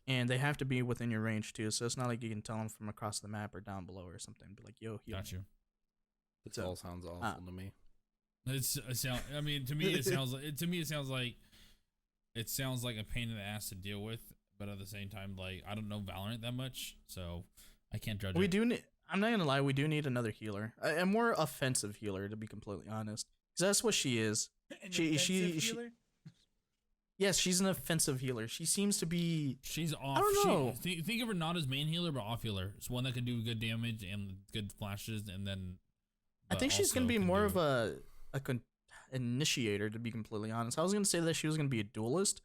and they have to be within your range too. So it's not like you can tell them from across the map or down below or something. Be like, yo, heal. Got me. you. This So, all sounds awful to me. I mean, to me, it sounds like it sounds like a pain in the ass to deal with. But at the same time, like I don't know Valorant that much, so I can't judge We it. do need. I'm not gonna lie. We do need another healer, a more offensive healer, to be completely honest. Because that's what she is. An She- offensive she- healer? Yes, she's an offensive healer. She seems to be. She's off. I don't know. Think of her not as main healer, but off healer. It's one that can do good damage and good flashes, and then. I think she's gonna also be can more do- of a initiator, to be completely honest. I was gonna say that she was gonna be a duelist,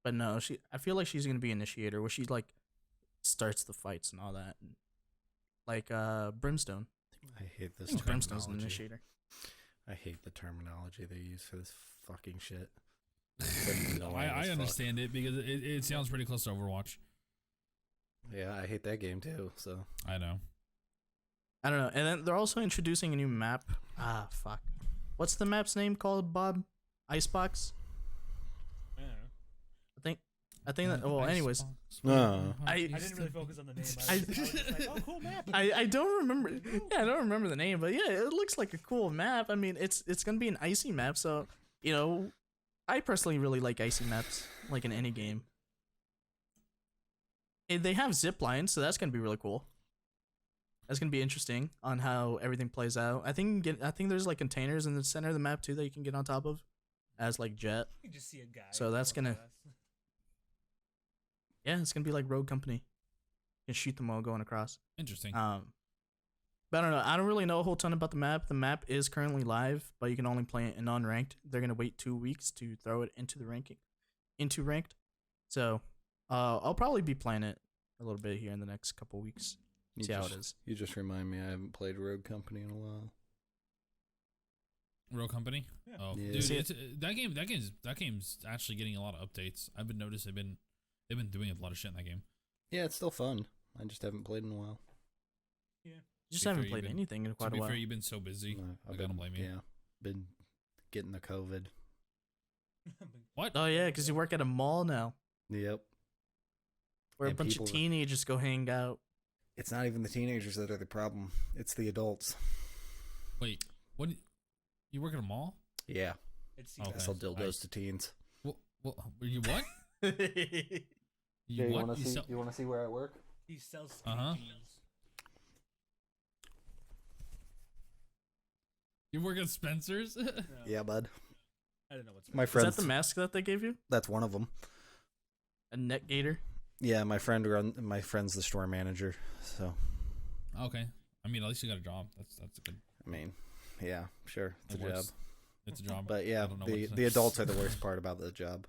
but no, I feel like she's gonna be initiator, where she like starts the fights and all that, like Brimstone. I hate I this think Brimstone's an terminology. initiator. I hate the terminology they use for this fucking shit. It's annoying I as fuck. understand it because it sounds pretty close to Overwatch. Yeah, I hate that game too. So I know. I don't know. And then they're also introducing a new map. Ah, fuck. What's the map's name called, Bob? Icebox? I don't know. I think that. Well, anyways, I didn't really focus on the name. I was just like, oh, cool map. I don't remember. Yeah, I don't remember the name, but yeah, it looks like a cool map. I mean, it's gonna be an icy map, so you know, I personally really like icy maps, like in any game. They have zip lines, so that's gonna be really cool. That's gonna be interesting on how everything plays out. I think there's like containers in the center of the map too that you can get on top of, as like jet. You can just see a guy. So that's going gonna- fast. Yeah, it's gonna be like Rogue Company. You can shoot them all going across. Interesting. But I don't know. I don't really know a whole ton about the map. The map is currently live, but you can only play it in non-ranked. They're gonna wait 2 weeks to throw it into ranked. So, I'll probably be playing it a little bit here in the next couple weeks. See how it is. You just remind me I haven't played Rogue Company in a while. Rogue Company. Yeah. Oh, Yeah. dude, See it's, that game's actually getting a lot of updates. I've been noticing they've been doing a lot of shit in that game. Yeah, it's still fun. I just haven't played in a while. Just be haven't fair, played you've been- anything in To quite a be while. fair, you've been so busy. No, I don't blame you. Yeah, been getting the COVID. What? Oh yeah, because you work at a mall now, Yep. where a And bunch of people- teenagers go hang out. It's not even the teenagers that are the problem. It's the adults. Wait, what? You work at a mall? Yeah. It's Okay. I sell dildos Nice. to teens. You what? You what? You sell- You want to see where I work? He sells skinny Uh-huh. jeans. You work at Spencer's? No, Yeah, bud. I don't know what's My Is friends. that the mask that they gave you? That's one of them. A net gator? Yeah, my friend's the store manager. So Okay. I mean, at least you got a job. That's a good. I mean, yeah, sure, it's It a job. works. It's a job. But yeah, I don't know the what to- the adults are the worst part about the job.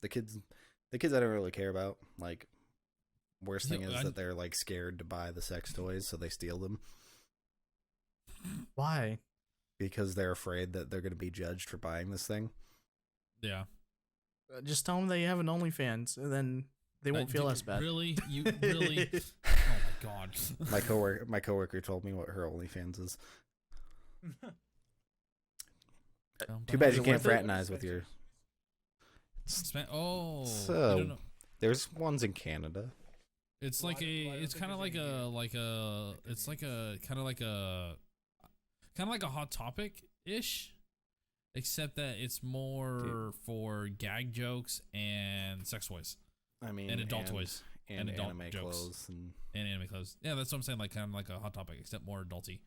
The kids I don't really care about. Like, worst thing Yeah, is I- that they're like scared to buy the sex toys, so they steal them Why? because they're afraid that they're going to be judged for buying this thing. Yeah. Just tell them that you have an OnlyFans, and then they won't feel Dude, as bad. Really? You really? Oh my god. My coworker told me what her OnlyFans is. Too bad Is you it can't worth it? fraternize with your. Oh. I So- don't know. There's ones in Canada. It's Why- like why a. don't It's they kind of just like India? a It's like a kind of like a. Kind of like a Hot Topic ish, except that it's more for gag jokes and sex toys I mean, and adult toys and adult anime jokes. clothes, and and anime clothes. Yeah, that's what I'm saying. Like kind of like a Hot Topic, except more adulty.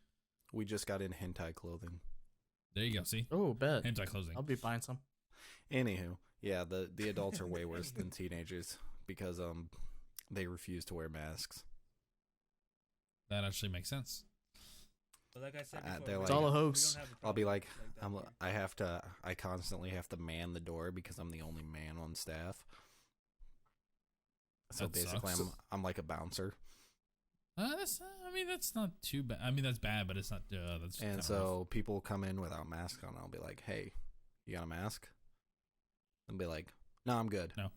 we just got in hentai clothing. There you go. See, Oh, bet. hentai clothing. I'll be buying some. Anywho, yeah, the adults are way worse than teenagers because they refuse to wear masks. That actually makes sense. But like I said They're before, like- It's all a we hoax. don't have a I'll be problem like, like that here. I constantly have to man the door because I'm the only man on staff. So That basically, sucks. I'm like a bouncer, That's. I mean, that's not too bad. I mean, that's bad, but it's not. That's. and kinda so people come in without masks on. I'll be like, "Hey, you got a mask?" And be like, "No, I'm good." No.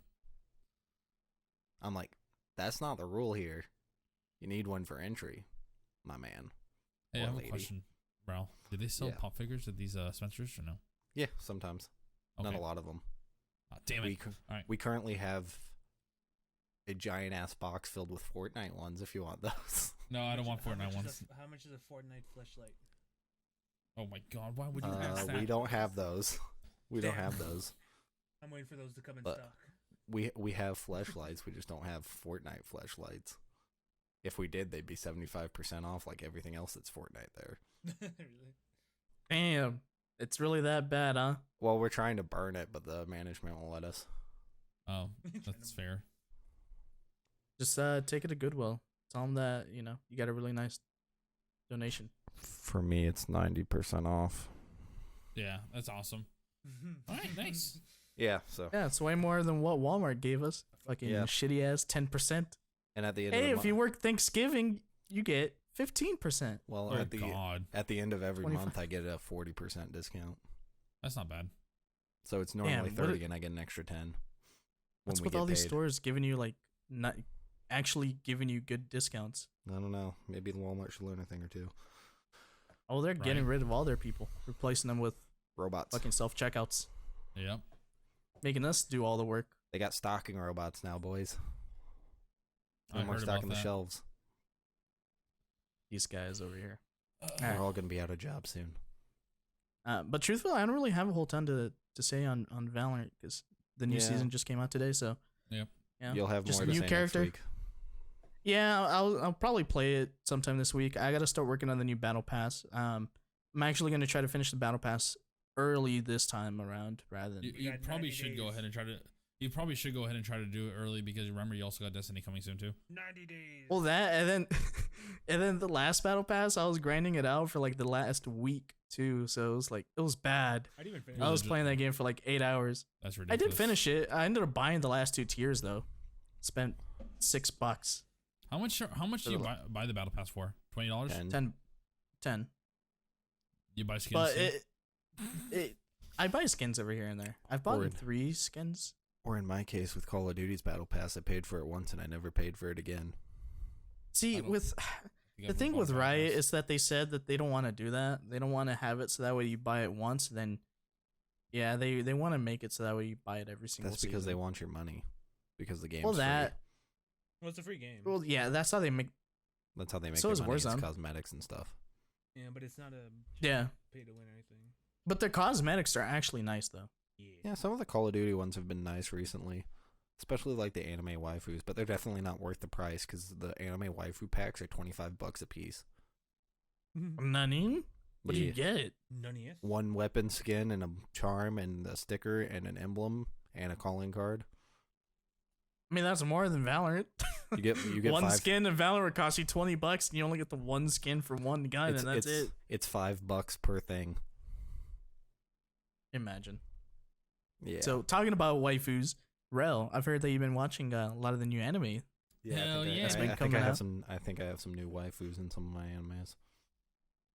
I'm like, "That's not the rule here. You need one for entry, my man." Hey, I or have lady. a question, Bro. Do they sell Yeah. pop figures at these Spencer's or no? Yeah, sometimes. Not Okay. a lot of them. Damn We it. Alright. we currently have a giant ass box filled with Fortnite ones. If you want those. No, I don't want How Fortnite much ones. is How much is a Fortnite fleshlight? Oh my god, why would you ask that? We don't have those. We don't have those. I'm waiting for those to come in But- stock. We have fleshlights. We just don't have Fortnite fleshlights. If we did, they'd be 75% off, like everything else that's Fortnite there. Really? Damn, it's really that bad, huh? Well, we're trying to burn it, but the management won't let us. Oh, that's fair. Just take it to Goodwill. Tell them that you got a really nice donation. For me, it's 90% off. Yeah, that's awesome. All right, nice. Yeah, so. Yeah, it's way more than what Walmart gave us. Fucking Yeah. shitty ass 10%. And at the end of Hey, the if month, you work Thanksgiving, you get 15%. well, Oh at the god, at the end of every 25. month, I get a 40% discount. that's not bad. So it's normally Damn, 30, and I get an extra 10. What's when we with get all these paid. stores giving you like not actually giving you good discounts? I don't know. Maybe Walmart should learn a thing or two. Oh, they're getting Right. rid of all their people, replacing them with Robots. fucking self checkouts, Yep. making us do all the work. They got stocking robots now, boys. I No more heard stocking about the that. shelves. These guys over here. We're all gonna be out of jobs soon. But truthfully, I don't really have a whole ton to say on Valorant because the new Yeah. season just came out today. So Yep. yeah, You'll have just more a to new say character. next week. Yeah, I'll probably play it sometime this week. I got to start working on the new battle pass. I'm actually gonna try to finish the battle pass early this time around rather than You, We you got probably 90 should go days. ahead and try to. You probably should go ahead and try to do it early because remember you also got Destiny coming soon too. 90 days. well that and then and then the last battle pass I was grinding it out for like the last week too. So it was bad. I didn't even finish. I was legit- playing that game for like 8 hours. That's I ridiculous. did finish it. I ended up buying the last 2 tiers though. Spent $6. How much? How much do you buy the battle pass for? $20. And 10. You buy skins. But too? I buy skins over here and there. I've bought Word. 3 skins. or in my case with Call of Duty's Battle Pass, I paid for it once and I never paid for it again. See, I don't with You the got thing bought with battle Riot pass. is that they said that they don't want to do that. They don't want to have it so that way you buy it once, then yeah, they want to make it so that way you buy it every single That's because they season. want your money. Because the game's Well, free. Well, it's a free game. well, yeah, that's how they make. That's how they make so their is money. It's Warzone. cosmetics and stuff. Yeah, but it's not a Yeah, pay to win or anything. but their cosmetics are actually nice though. Yeah, some of the Call of Duty ones have been nice recently. Especially like the anime waifus, but they're definitely not worth the price because the anime waifu packs are $25 a piece. Nani? What do you get? None yes. One weapon skin and a charm and a sticker and an emblem and a calling card. I mean, that's more than Valorant. You get one 5 skin in Valorant costs you $20, and you only get the one skin for one gun, and that's it. It's $5 per thing. Imagine. Yeah. So talking about waifus, Rel, I've heard that you've been watching a lot of the new anime. Hell yeah. I, It's I, been think coming I have out. some. I think I have some new waifus in some of my animes.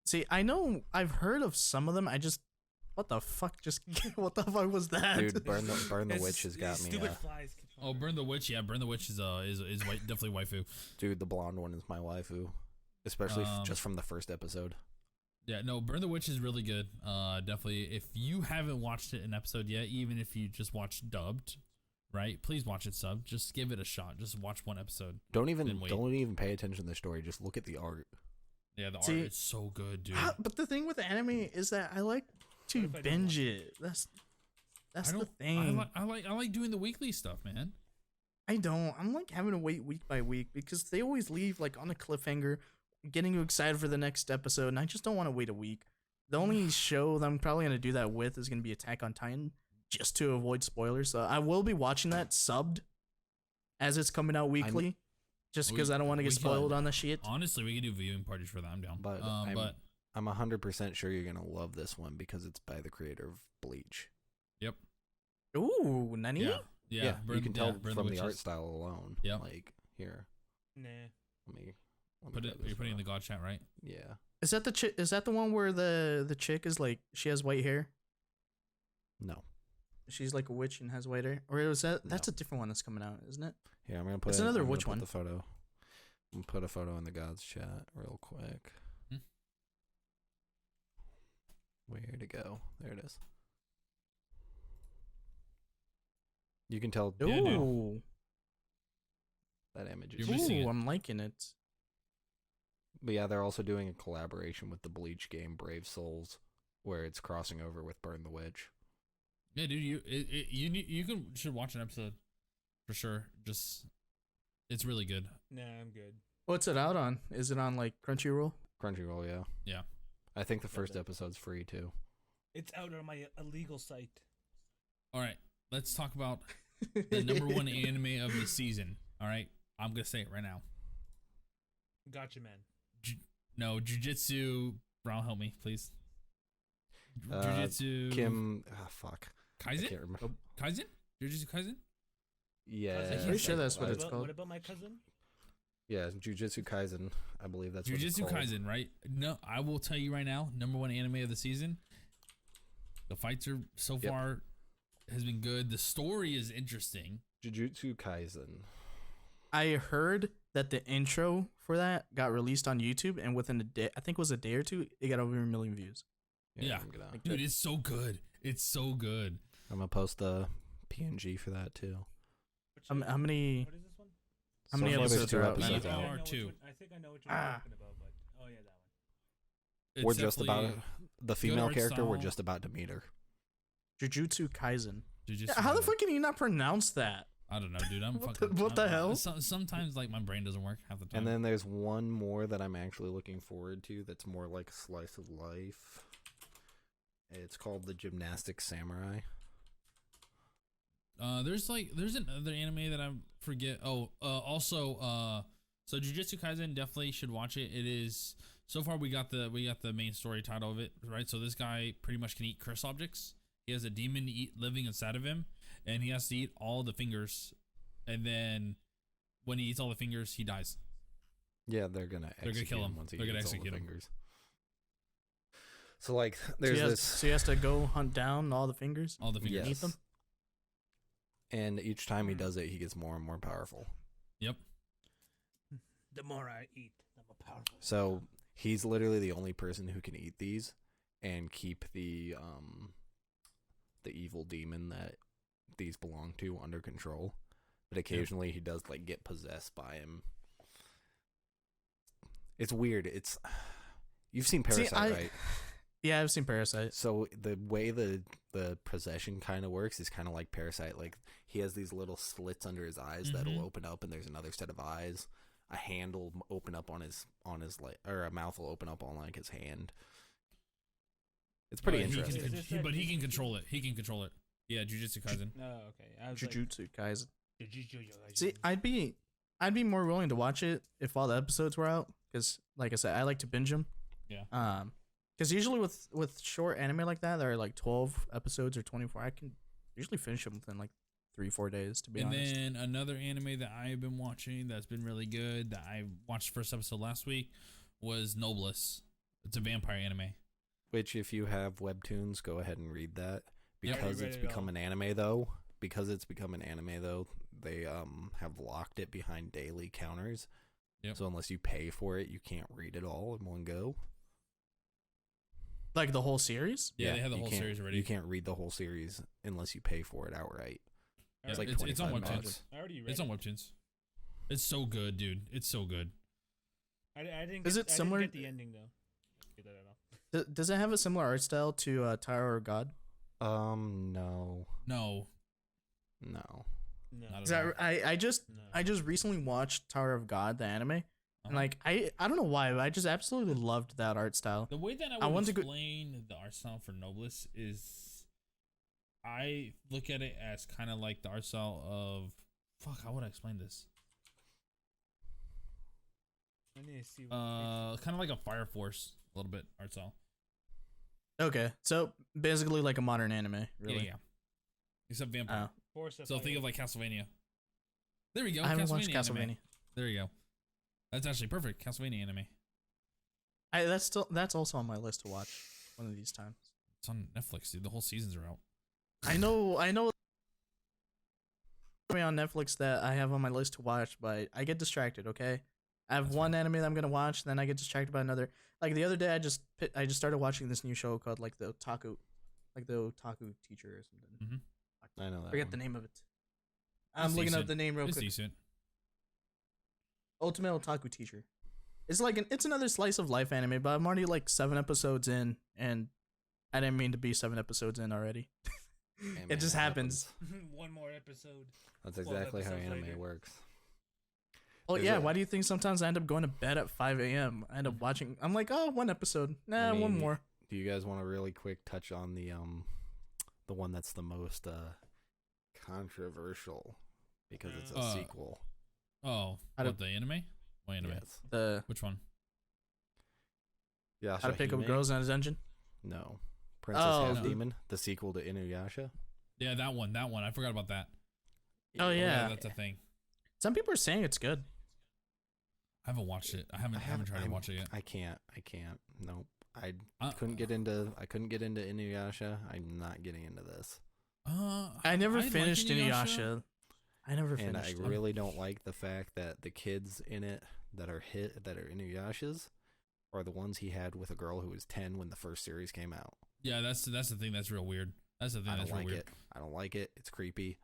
See, I know I've heard of some of them. I just, what the fuck? Just what the fuck was that? Dude, burn the It's- witch has got these me. Stupid flies. keep Oh, on Burn the Witch. Yeah, Burn the Witch is definitely waifu. Dude, the blonde one is my waifu, especially just from the first episode. Yeah, no, Burn the Witch is really good. Definitely. If you haven't watched it an episode yet, even if you just watched dubbed, right? Please watch it subbed. Just give it a shot. Just watch one episode. Don't Then even wait. pay attention to the story. Just look at the art. Yeah, the See- art is so good, dude. But the thing with anime is that I like to What if I don't binge watch it. That's I the don't. thing. I like doing the weekly stuff, man. I don't. I'm like having to wait week by week because they always leave like on a cliffhanger, getting you excited for the next episode, and I just don't want to wait a week. The only show that I'm probably gonna do that with is gonna be Attack on Titan, just to avoid spoilers. So I will be watching that subbed as it's coming out weekly, just because I don't want to we get could- spoiled on the shit. Honestly, we could do viewing parties for that. I'm down. But I'm 100% sure you're gonna love this one because it's by the creator of Bleach. Ooh, nani? yeah, you can tell Burn from the Witch art is- style alone. Yep. Like here, Nah. let me Put it. grab this You're putting in the photo. God chat, right? Yeah. Is that the chick? Is that the one where the chick is like she has white hair? No. She's like a witch and has white hair, or is that that's No. a different one that's coming out, isn't it? Here, I'm gonna put. It's it- another I'm gonna which put one? The photo. I'm gonna put a photo in the gods chat real quick. Hmm. Where to go? There it is. You can tell Yeah, dude. Ooh, that image is. You're missing it. I'm liking it. But yeah, they're also doing a collaboration with the Bleach game Brave Souls. where it's crossing over with Burn the Witch. Yeah, dude, you should watch an episode for sure. Just it's really good. Nah, I'm good. What's it out on? Is it on like Crunchyroll? Crunchyroll, yeah. Yeah. I think the first that. episode's free too. It's out on my illegal site. All right, let's talk about the number one anime of the season. All right, I'm gonna say it right now. Gotcha, man. No, Jujutsu. Brown, help me, please. Jujutsu. Kim, fuck. I Kaisen. can't remember. Kaisen. Jujutsu Kaisen. Yeah, Cousin? Pretty sure that's what What it's about, called. what about my cousin? Yeah, Jujutsu Kaisen. I believe that's what it's Jujutsu called. Kaisen, right? No, I will tell you right now, number one anime of the season. The fights are so Yep. far has been good. The story is interesting. Jujutsu Kaisen. I heard that the intro for that got released on YouTube, and within a day, I think it was a day or two, it got over 1 million views. Yeah. Dude, it's so good. It's so good. I'm gonna post the PNG for that too. How many? What is this one? How many So far, there's episodes two are out? episodes now? out. Or I know which two. one- I think I know what you're Ah. talking about, but oh yeah, that one. It's We're just about definitely the female art character. We're style. just about to meet her. Jujutsu Kaisen. Jujutsu Yeah, how the Kaisen. fuck can you not pronounce that? I don't know, dude. I'm What fucking. the- what the hell? Sometimes like my brain doesn't work half the time. And then there's one more that I'm actually looking forward to. That's more like a slice of life. It's called the Gymnastic Samurai. there's another anime that I forget. So Jujutsu Kaisen, definitely should watch it. It is so far we got the main story title of it, right? So this guy pretty much can eat curse objects. He has a demon living inside of him, and he has to eat all the fingers, and then when he eats all the fingers, he dies. Yeah, they're gonna kill him. once he They're gonna eats all the execute him. fingers. So like, So there's he, has, this, so he has to go hunt down all the fingers. All the fingers. yes. Eat them? And each time he does it, he gets more and more powerful. Yep. The more I eat, the more powerful. So he's literally the only person who can eat these and keep the evil demon that these belong to under control. But occasionally he does like get possessed by him. It's weird. You've seen Parasite, right? Yeah, I've seen Parasite. So the way the possession kind of works is kind of like Parasite. Like he has these little slits under his eyes that'll open up, and there's another set of eyes. A hand will open up on his like, or a mouth will open up on like his hand. It's pretty interesting. But he can control it. He can control it. Yeah, Jujutsu Kaisen. No, okay. I was Jujutsu Kaisen. Like, See, I'd be more willing to watch it if all the episodes were out, because like I said, I like to binge them. Yeah. Because usually with short anime like that, there are like 12 episodes or 24. I can usually finish them within like 3-4 days, to be honest. And then another anime that I've been watching that's been really good that I watched the first episode last week was Noblesse. It's a vampire anime. Which, if you have webtoons, go ahead and read that Yep. because Read it's it become all. an anime though. Because it's become an anime though, they have locked it behind daily counters. Yep. So unless you pay for it, you can't read it all in one go. Like the whole series? Yeah, they have the you whole can't- series already. You can't read the whole series unless you pay for it outright. Yeah, It's like it's on 25 Webtoons. bucks. I already read It's on Webtoons. It's so good, dude. It's so good. I didn't. Is get, it I similar- Didn't get the ending though. Get that at all. Does it have a similar art style to Tower of God? No. No, No. No. not 'Cause at all. I just No. I just recently watched Tower of God, the anime, and like I don't know why, but I just absolutely loved that art style. The way that I I would want to go- explain the art style for Noblesse is, I look at it as kind of like the art style of, how would I explain this? I need to see. Kind of like a Fire Force, a little bit art style. Okay, so basically like a modern anime, really. Yeah. Except vampire. Force of So think Fire. of like Castlevania. There we go. I haven't watched Castlevania. Castlevania. Anime. There you go. That's actually perfect. Castlevania anime. That's also on my list to watch one of these times. It's on Netflix, dude. The whole seasons are out. I know on Netflix that I have on my list to watch, but I get distracted, okay? I have That's one anime that I'm going to watch, then I get distracted by another. Like the other day I just started watching this new show called like the Otaku teacher or something. I know that. Forget one. the name of it. I'm looking decent. up the name real It's quick. decent. Ultimate Otaku Teacher. It's like it's another slice of life anime, but I'm already like 7 episodes in, and I didn't mean to be 7 episodes in already. Hey, It man, just happens. One more episode. That's 12 exactly how episodes anime later. works. Oh There's yeah, a- why do you think sometimes I end up going to bed at 5 a.m.? I end up watching. I'm like, oh, 1 episode. Nah, I one mean, more. Do you guys want to really quick touch on the one that's the most controversial because it's a sequel? Oh, I what, don't- the anime? What anime? Yes. The Which one? Yasha How to Pick Up Hime? Girls in a Dungeon. No. Princess Oh, Half no. Demon, the sequel to Inuyasha. Yeah, that one. That one. I forgot about that. Oh yeah, That's a thing. some people are saying it's good. I haven't watched it. I haven't tried to watch it yet. I can't. Nope. I Uh, couldn't get into Inuyasha. I'm not getting into this. I never like finished Inuyasha. I never And I finished. it. really don't like the fact that the kids in it that are Inuyashas are the ones he had with a girl who was 10 when the first series came out. Yeah, that's the thing that's real weird. That's the thing I that's don't real like weird. it. I don't like it. It's creepy.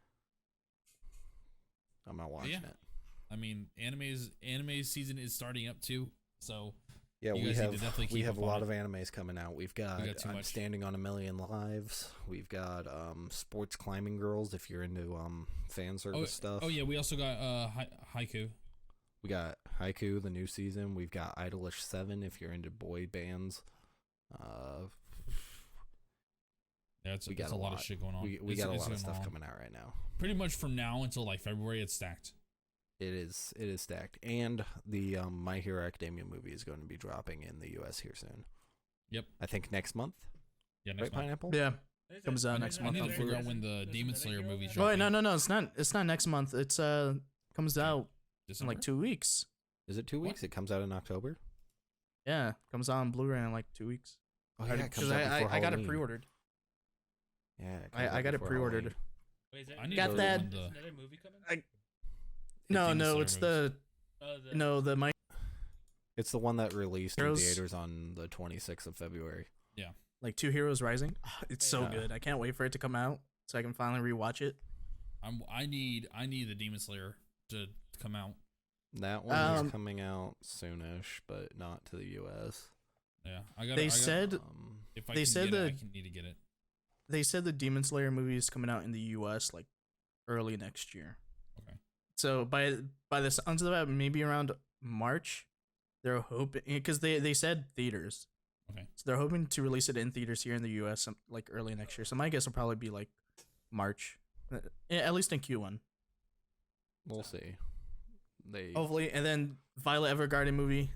I'm not watching Yeah. it. I mean, anime season is starting up too, so Yeah, You we guys need to have definitely we keep have a up on lot it. of animes coming out. We've got, got too I'm much. Standing on a Million Lives. We've got Sports Climbing Girls if you're into fan service stuff. Oh yeah, we also got haiku. We got Haiku, the new season. We've got Idolish 7 if you're into boy bands. Yeah, it's We got a a lot of lot. shit going on. We It's- got a it's lot of going stuff on. coming out right now. Pretty much from now until like February, it's stacked. It is stacked. And the My Hero Academia movie is going to be dropping in the US here soon. Yep. I think next month. Yeah, Right, next month. Pineapple? Yeah. Comes out next I month need on to figure Blu-ray. out when the Demon Slayer movie's Oh wait, dropping. no, it's not next month. It's comes out in December? like 2 weeks. Is it 2 weeks? It comes out in October? Yeah, comes out on Blu-ray in like 2 weeks. Oh, yeah, it comes Because out before I got it Halloween. pre-ordered. Yeah, it comes I out got it before pre-ordered. Halloween. Wait, is I need Got to that- find the- Another movie coming? No, Demon Slayer it's movies. the My It's the one that released Heroes- in theaters on the 26th of February. like Two Heroes Rising. It's so Yeah. good. I can't wait for it to come out so I can finally rewatch it. I need the Demon Slayer to come out. That one Um, is coming out soonish, but not to the US. Yeah, I got. They said if I they can said get it, I that- can need to get it. they said the Demon Slayer movie is coming out in the US like early next year. Okay. So by the sounds of that, maybe around March, they're hoping because they said theaters. Okay. So they're hoping to release it in theaters here in the US like early next year. So my guess will probably be like March, at least in Q1. We'll see. They Hopefully, and then Violet Evergarden movie.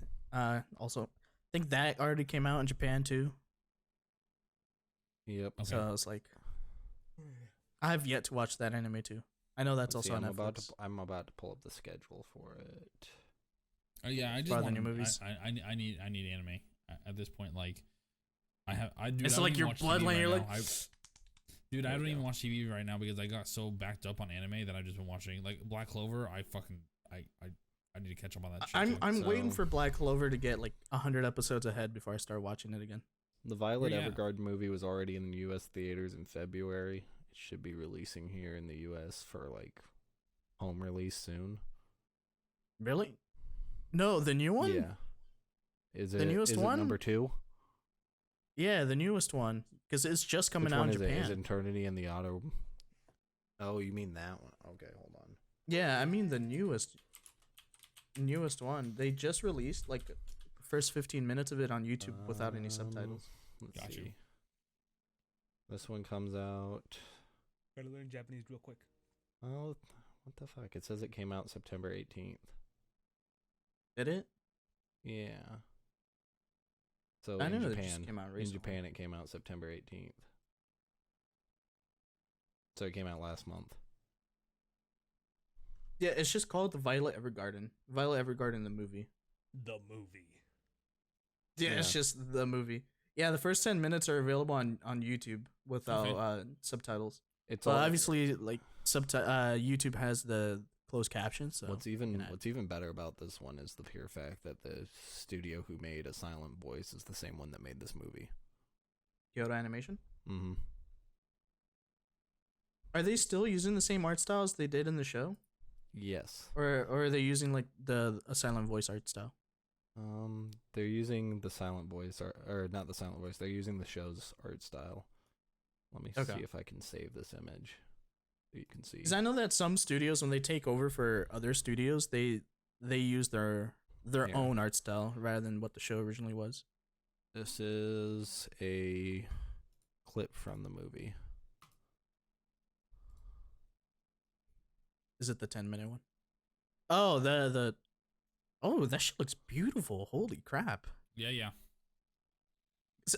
Also, I think that already came out in Japan too. Yep. Okay. So I was like, I have yet to watch that anime too. I know that's Let's see, also on Netflix. I'm about to pull up the schedule for it. Oh yeah, I just For the want new movies. I need anime at this point. Like, I do. It's I don't like even your watch TV bloodline. right You're now. like, Dude, I There don't we even go. watch TV right now because I got so backed up on anime that I've just been watching like Black Clover. I need to catch up on that shit. too. I'm waiting So- for Black Clover to get like 100 episodes ahead before I start watching it again. The Violet Yeah. Evergarden movie was already in the US theaters in February. It should be releasing here in the US for like home release soon. Really? No, the new one. Yeah. Is The it newest is one? it number 2? Yeah, the newest one because it's just coming Which out one in is Japan. it? Is Eternity in the Auto? Oh, you mean that one? Okay, hold on. Yeah, I mean the newest one. They just released like the first 15 minutes of it on YouTube without any subtitles. Let's Got you. see. This one comes out. Gotta learn Japanese real quick. Oh, what the fuck? It says it came out September 18th. Did it? Yeah. So I in knew it Japan, just came out in recently. Japan, it came out September 18th. So it came out last month. Yeah, it's just called the Violet Evergarden. Violet Evergarden, the movie. The movie. Yeah, it's Yeah. just the movie. Yeah, the first 10 minutes are available on YouTube without Okay. subtitles. It's So all, obviously, like YouTube has the closed captions. So what's you even can add- what's even better about this one is the pure fact that the studio who made A Silent Voice is the same one that made this movie. Kyoto Animation. Mm-hmm. Are they still using the same art styles they did in the show, Yes. or are they using like the A Silent Voice art style? They're using the Silent Voice, or not the Silent Voice. They're using the show's art style. Let me Okay. see if I can save this image so you can see. Because I know that some studios, when they take over for other studios, they use their Yeah. own art style rather than what the show originally was. This is a clip from the movie. Is it the 10-minute one? Oh, the oh, that shit looks beautiful. Holy crap! Yeah.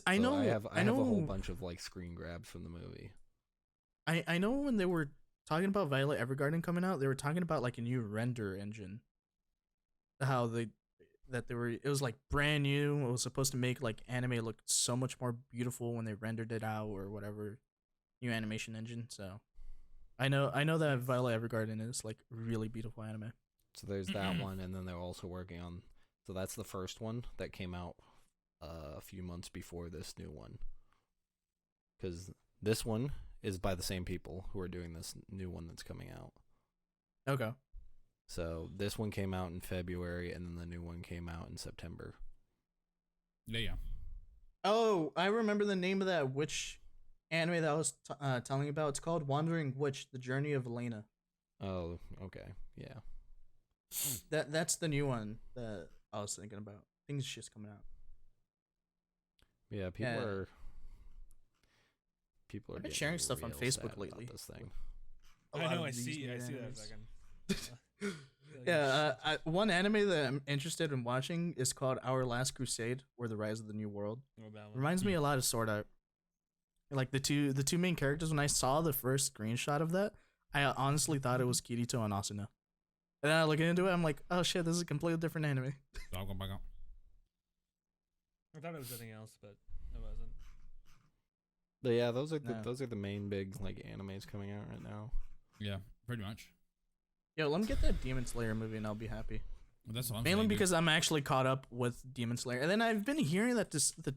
I So know. I have I know a whole bunch of like screen grabs from the movie. I know when they were talking about Violet Evergarden coming out, they were talking about like a new render engine. How it was like brand new. It was supposed to make like anime look so much more beautiful when they rendered it out or whatever new animation engine. So I know that Violet Evergarden is like really beautiful anime. So there's that one, and then they're also working on. So that's the first one that came out a few months before this new one. Because this one is by the same people who are doing this new one that's coming out. Okay. So this one came out in February, and then the new one came out in September. Yeah. Oh, I remember the name of that witch anime that I was telling you about. It's called Wandering Witch: The Journey of Elena. Oh, okay, yeah. That's the new one that I was thinking about. I think it's just coming out. Yeah, people are I've been getting sharing stuff on real Facebook sad about lately. This thing. A I lot know. of I these see. new I see that. animes. Second. Yeah, one anime that I'm interested in watching is called Our Last Crusade, or The Rise of the New World. Reminds me a lot of Sword Art. Like the two main characters. When I saw the first screenshot of that, I honestly thought it was Kirito and Asuna. And then I look into it, I'm like, oh shit, this is a completely different anime. I'll go back out. I thought it was something else, but it wasn't. But yeah, those are No. those are the main big like animes coming out right now. Yeah, pretty much. Yo, let me get that Demon Slayer movie and I'll be happy. That's what I'm Mainly saying, dude. because I'm actually caught up with Demon Slayer. And then I've been hearing that that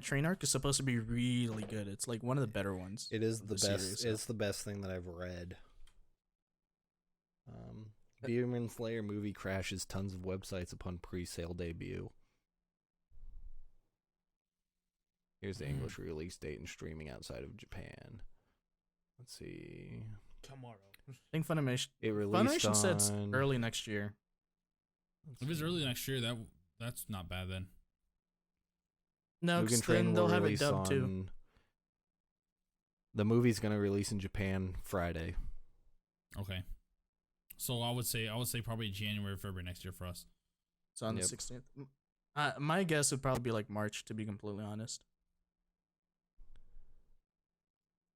train arc is supposed to be really good. It's like one of the better ones. It is of the best. series, so. It's the best thing that I've read. Demon Slayer movie crashes tons of websites upon pre-sale debut. Here's the English release date and streaming outside of Japan. Let's see. Tomorrow. I think Funimation. It released Funimation said it's on early next year. If it's early next year, that's not bad then. No, Mugen because Train then they'll will have it release dubbed too. on- The movie's gonna release in Japan Friday. Okay. So I would say probably January, February next year for us. So on Yep. the 16th. My guess would probably be like March, to be completely honest.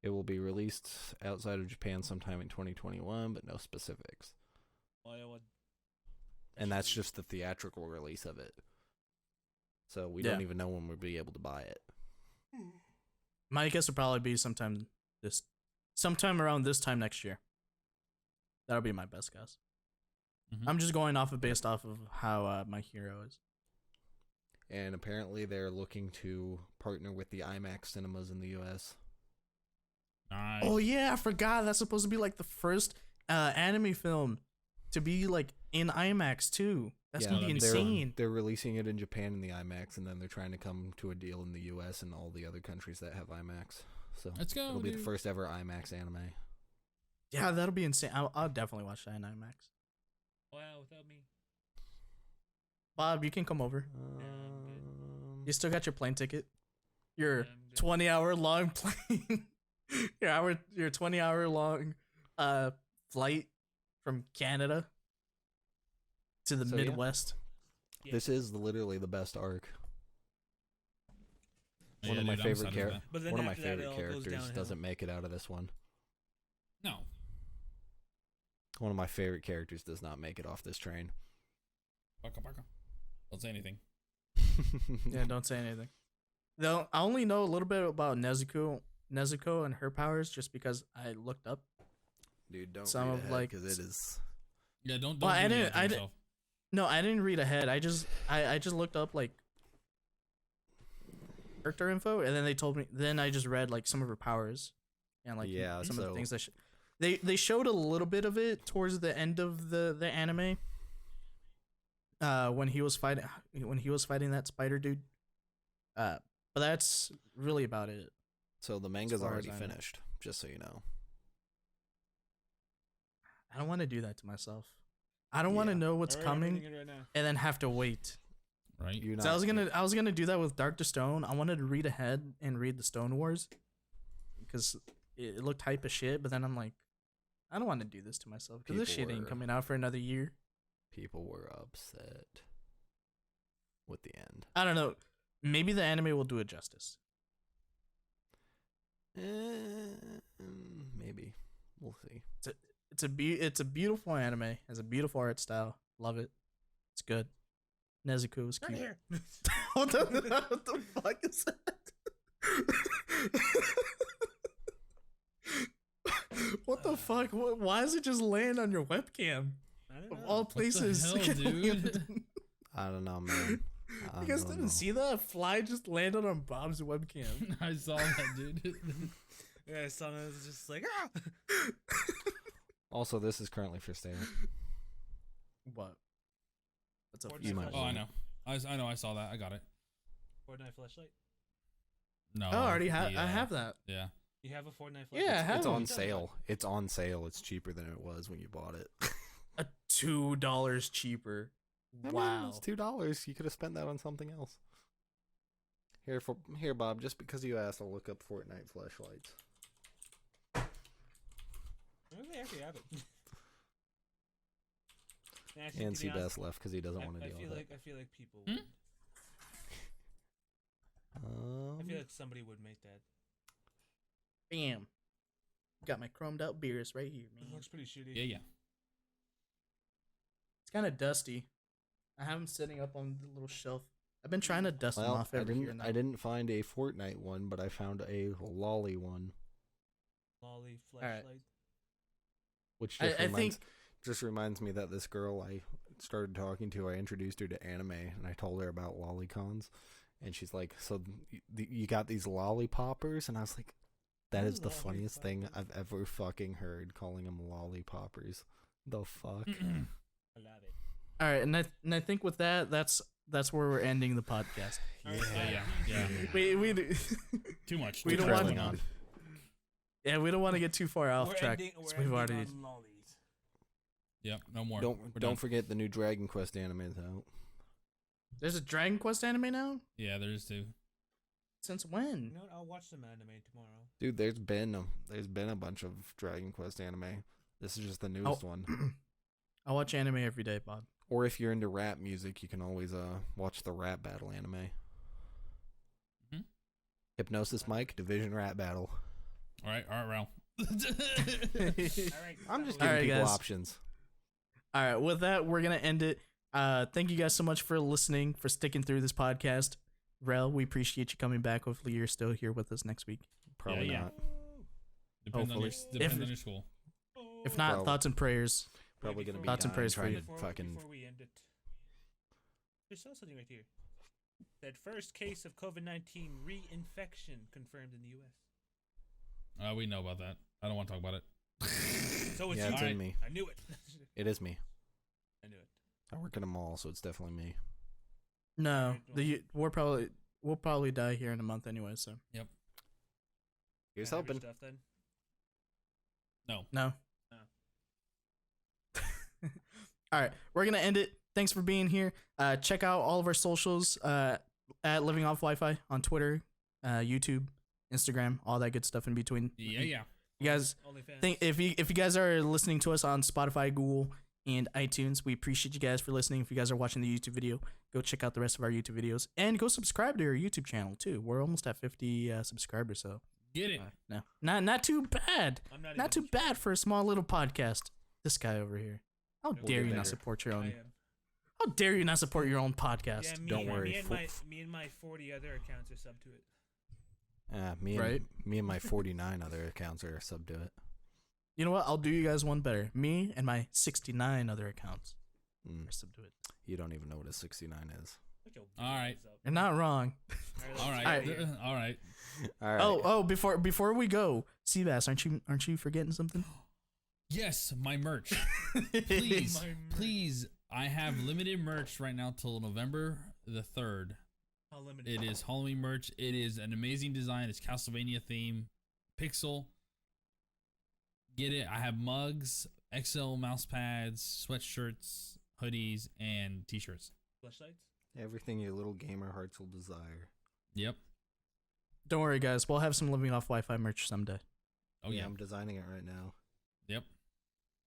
It will be released outside of Japan sometime in 2021, but no specifics. Well, I would. And that's just the theatrical release of it. So we Yeah. don't even know when we'll be able to buy it. My guess would probably be sometime around this time next year. That'll be my best guess. Mhm. I'm just going based off of how My Hero is. And apparently they're looking to partner with the IMAX cinemas in the US. Nice. Oh yeah, I forgot. That's supposed to be like the first anime film to be like in IMAX too. That's Yeah, gonna be that'd be insane. They're releasing it in Japan in the IMAX, and then they're trying to come to a deal in the US and all the other countries that have IMAX. So Let's go. it'll be the dude. first ever IMAX anime. Yeah, that'll be insane. I'll definitely watch that in IMAX. Wow, without me. Bob, you can come over. You still got your plane ticket? Your Yeah, I'm good. 20-hour long plane. your 20-hour long flight from Canada to the So, yeah. Midwest. Yeah. This is literally the best arc. Yeah, One of my dude, I'm favorite excited for characters. that. But then One of my after that, it favorite all goes characters downhill. doesn't make it out of this one. No. One of my favorite characters does not make it off this train. Baka baka. Don't say anything. Yeah, don't say anything. Though I only know a little bit about Nezuko and her powers just because I looked up. Dude, don't Some read of, ahead, like- because it is. Yeah, don't. Well, I do that didn't- to I yourself. No, I didn't read ahead. I just looked up like character info, and then they told me. Then I just read like some of her powers, and like Yeah, some of the so- things that they showed a little bit of it towards the end of the anime. when he was fighting that spider dude. But that's really about it. So the manga's far as already I know. finished, just so you know. I don't want to do that to myself. I don't want to Yeah. know what's Alright, I'm coming reading it right now. and then have to wait. Right? You're not. So I was gonna do that with Dark to Stone. I wanted to read ahead and read the Stone Wars because it looked hype as shit. But then I'm like, I don't want to do this to myself because this People shit ain't were- coming out for another year. People were upset with the end. I don't know. Maybe the anime will do it justice. Maybe we'll see. It's a beautiful anime. Has a beautiful art style. Love it. It's good. Nezuko is Right cute. here. what the fuck is that? What the fuck? Why is it just laying on your webcam? I don't Of know. all the places. hell, dude? I don't know, man. I You guys don't didn't know. see that? A fly just landed on Bob's webcam. I saw that, dude. Yeah, son was just like, ah! Also, this is currently for sale. What? What's up? Fortnite You might Oh, I flashlight. know. I know. I saw that. I got it. Fortnite flashlight. No. Oh, I already have. the, I have that. Yeah. You have a Fortnite flashlight? Yeah, I have It's one. on sale. It's on sale. It's cheaper than it was when you bought it. A $2 cheaper. I mean, Wow. it's $2. You could have spent that on something else. Here, Bob. Just because you asked, I'll look up Fortnite flashlights. Maybe they actually have it. Actually, And to be honest, Seabass left because he doesn't want to deal with it. I feel like people Hmm? would. I feel like somebody would make that. Bam. Got my chromed out beers right here, It man. looks pretty shitty. Yeah. It's kind of dusty. I have them sitting up on the little shelf. I've been trying to dust them Well, off I every year didn't. now. I didn't find a Fortnite one, but I found a lolly one, Lolly flashlight. which I just think just reminds me that this girl I started talking to, I introduced her to anime, and I told her about lolicons, and she's like, "So you got these lollipoppers?" And I was like, "That is the funniest thing I've ever fucking heard, calling them lollipoppers. The fuck." I love it. all right, and I think with that, that's where we're ending the podcast. Yeah. We Too much. We Too don't much want- going on. yeah, we don't want to get too far off We're track. ending- 'Cause we're we've ending already on lollies. Yep. No more. Don't We're done. forget the new Dragon Quest anime's out. there's a Dragon Quest anime now. Yeah, there's two. Since You when? know what? I'll watch some anime tomorrow. Dude, there's been a bunch of Dragon Quest anime. This is just the newest one. I watch anime every day, Bob. Or if you're into rap music, you can always watch the rap battle anime. Mhm. Hypnosis Mike, Division Rap Battle. All right, Ralph. All right. I'm just All giving right, people guys. options. All right, with that, we're gonna end it. Thank you guys so much for listening, for sticking through this podcast. Rel, we appreciate you coming back. Hopefully, you're still here with us next week. Probably Yeah. not. Depends on your Hopefully. depends If- on your school. If not, Well, thoughts and prayers. Probably gonna be Thoughts and dying prayers for trying you. to fucking. Before we end it, there's still something right here. That first case of COVID-19 reinfection confirmed in the U.S. We know about that. I don't want to talk about it. So it's Yeah, you. it's in Alright, me. I knew it. It is me. I knew it. I work in a mall, so it's definitely me. No, Alright, we'll probably die here in a month anyway. So Here's Can I have your hoping. Stuff, then? No. no. No. All right, we're gonna end it. Thanks for being here. Check out all of our socials at Living Off Wi-Fi on Twitter, YouTube, Instagram, all that good stuff in between. Yeah. You guys, OnlyFans. if you guys are listening to us on Spotify, Google, and iTunes, we appreciate you guys for listening. If you guys are watching the YouTube video, go check out the rest of our YouTube videos and go subscribe to our YouTube channel too. We're almost at 50 subscribers, so Get it. no, not too bad. I'm not Not even too bad for a small little podcast. This guy over here. How We'll dare get you not better. support your I own? am. How dare you not support your own podcast? Yeah, Don't worry, Me and my 40 other accounts are sub to it. Right. Me and my 49 other accounts are sub to it. You know what? I'll do you guys one better. Me and my 69 other accounts Mm, are sub to it. you don't even know what a 69 is. Put your All right. videos up. You're not wrong. All right. Alright. All right. All right. Oh, before we go, Seabass, aren't you forgetting something? Yes, my merch. Please, My merch. please I have limited merch right now till November the 3rd. How limited? It is Halloween merch. It is an amazing design. It's Castlevania theme, pixel. Get it. I have mugs, XL mouse pads, sweatshirts, hoodies, and t-shirts. Flashlights? Everything your little gamer hearts will desire. Yep. Don't worry, guys. We'll have some living off Wi-Fi merch someday. Oh yeah. I'm designing it right now. Yep.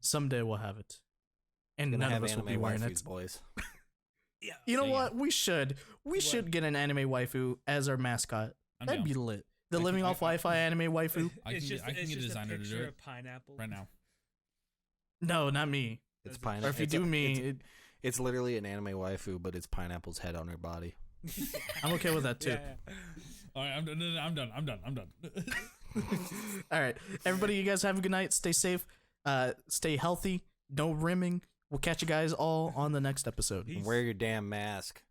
Someday we'll have it, and Gonna none have of us will be anime wearing waifus, it. boys. Yeah. You know Yeah. what? We should. We What? should get an anime waifu as our mascot. I'm That'd down. be lit. The I living can- off Wi-Fi anime waifu. I can get a designer to do it of pineapple. right now. No, not me. It's Or pineapple. Or if you do me, It's literally an anime waifu, but it's Pineapple's head on her body. I'm okay with that too. Yeah. All right, I'm done. No, I'm done. All right, everybody, you guys have a good night. Stay safe. Stay healthy. No rimming. We'll catch you guys all on the next episode. Peace. Wear your damn mask.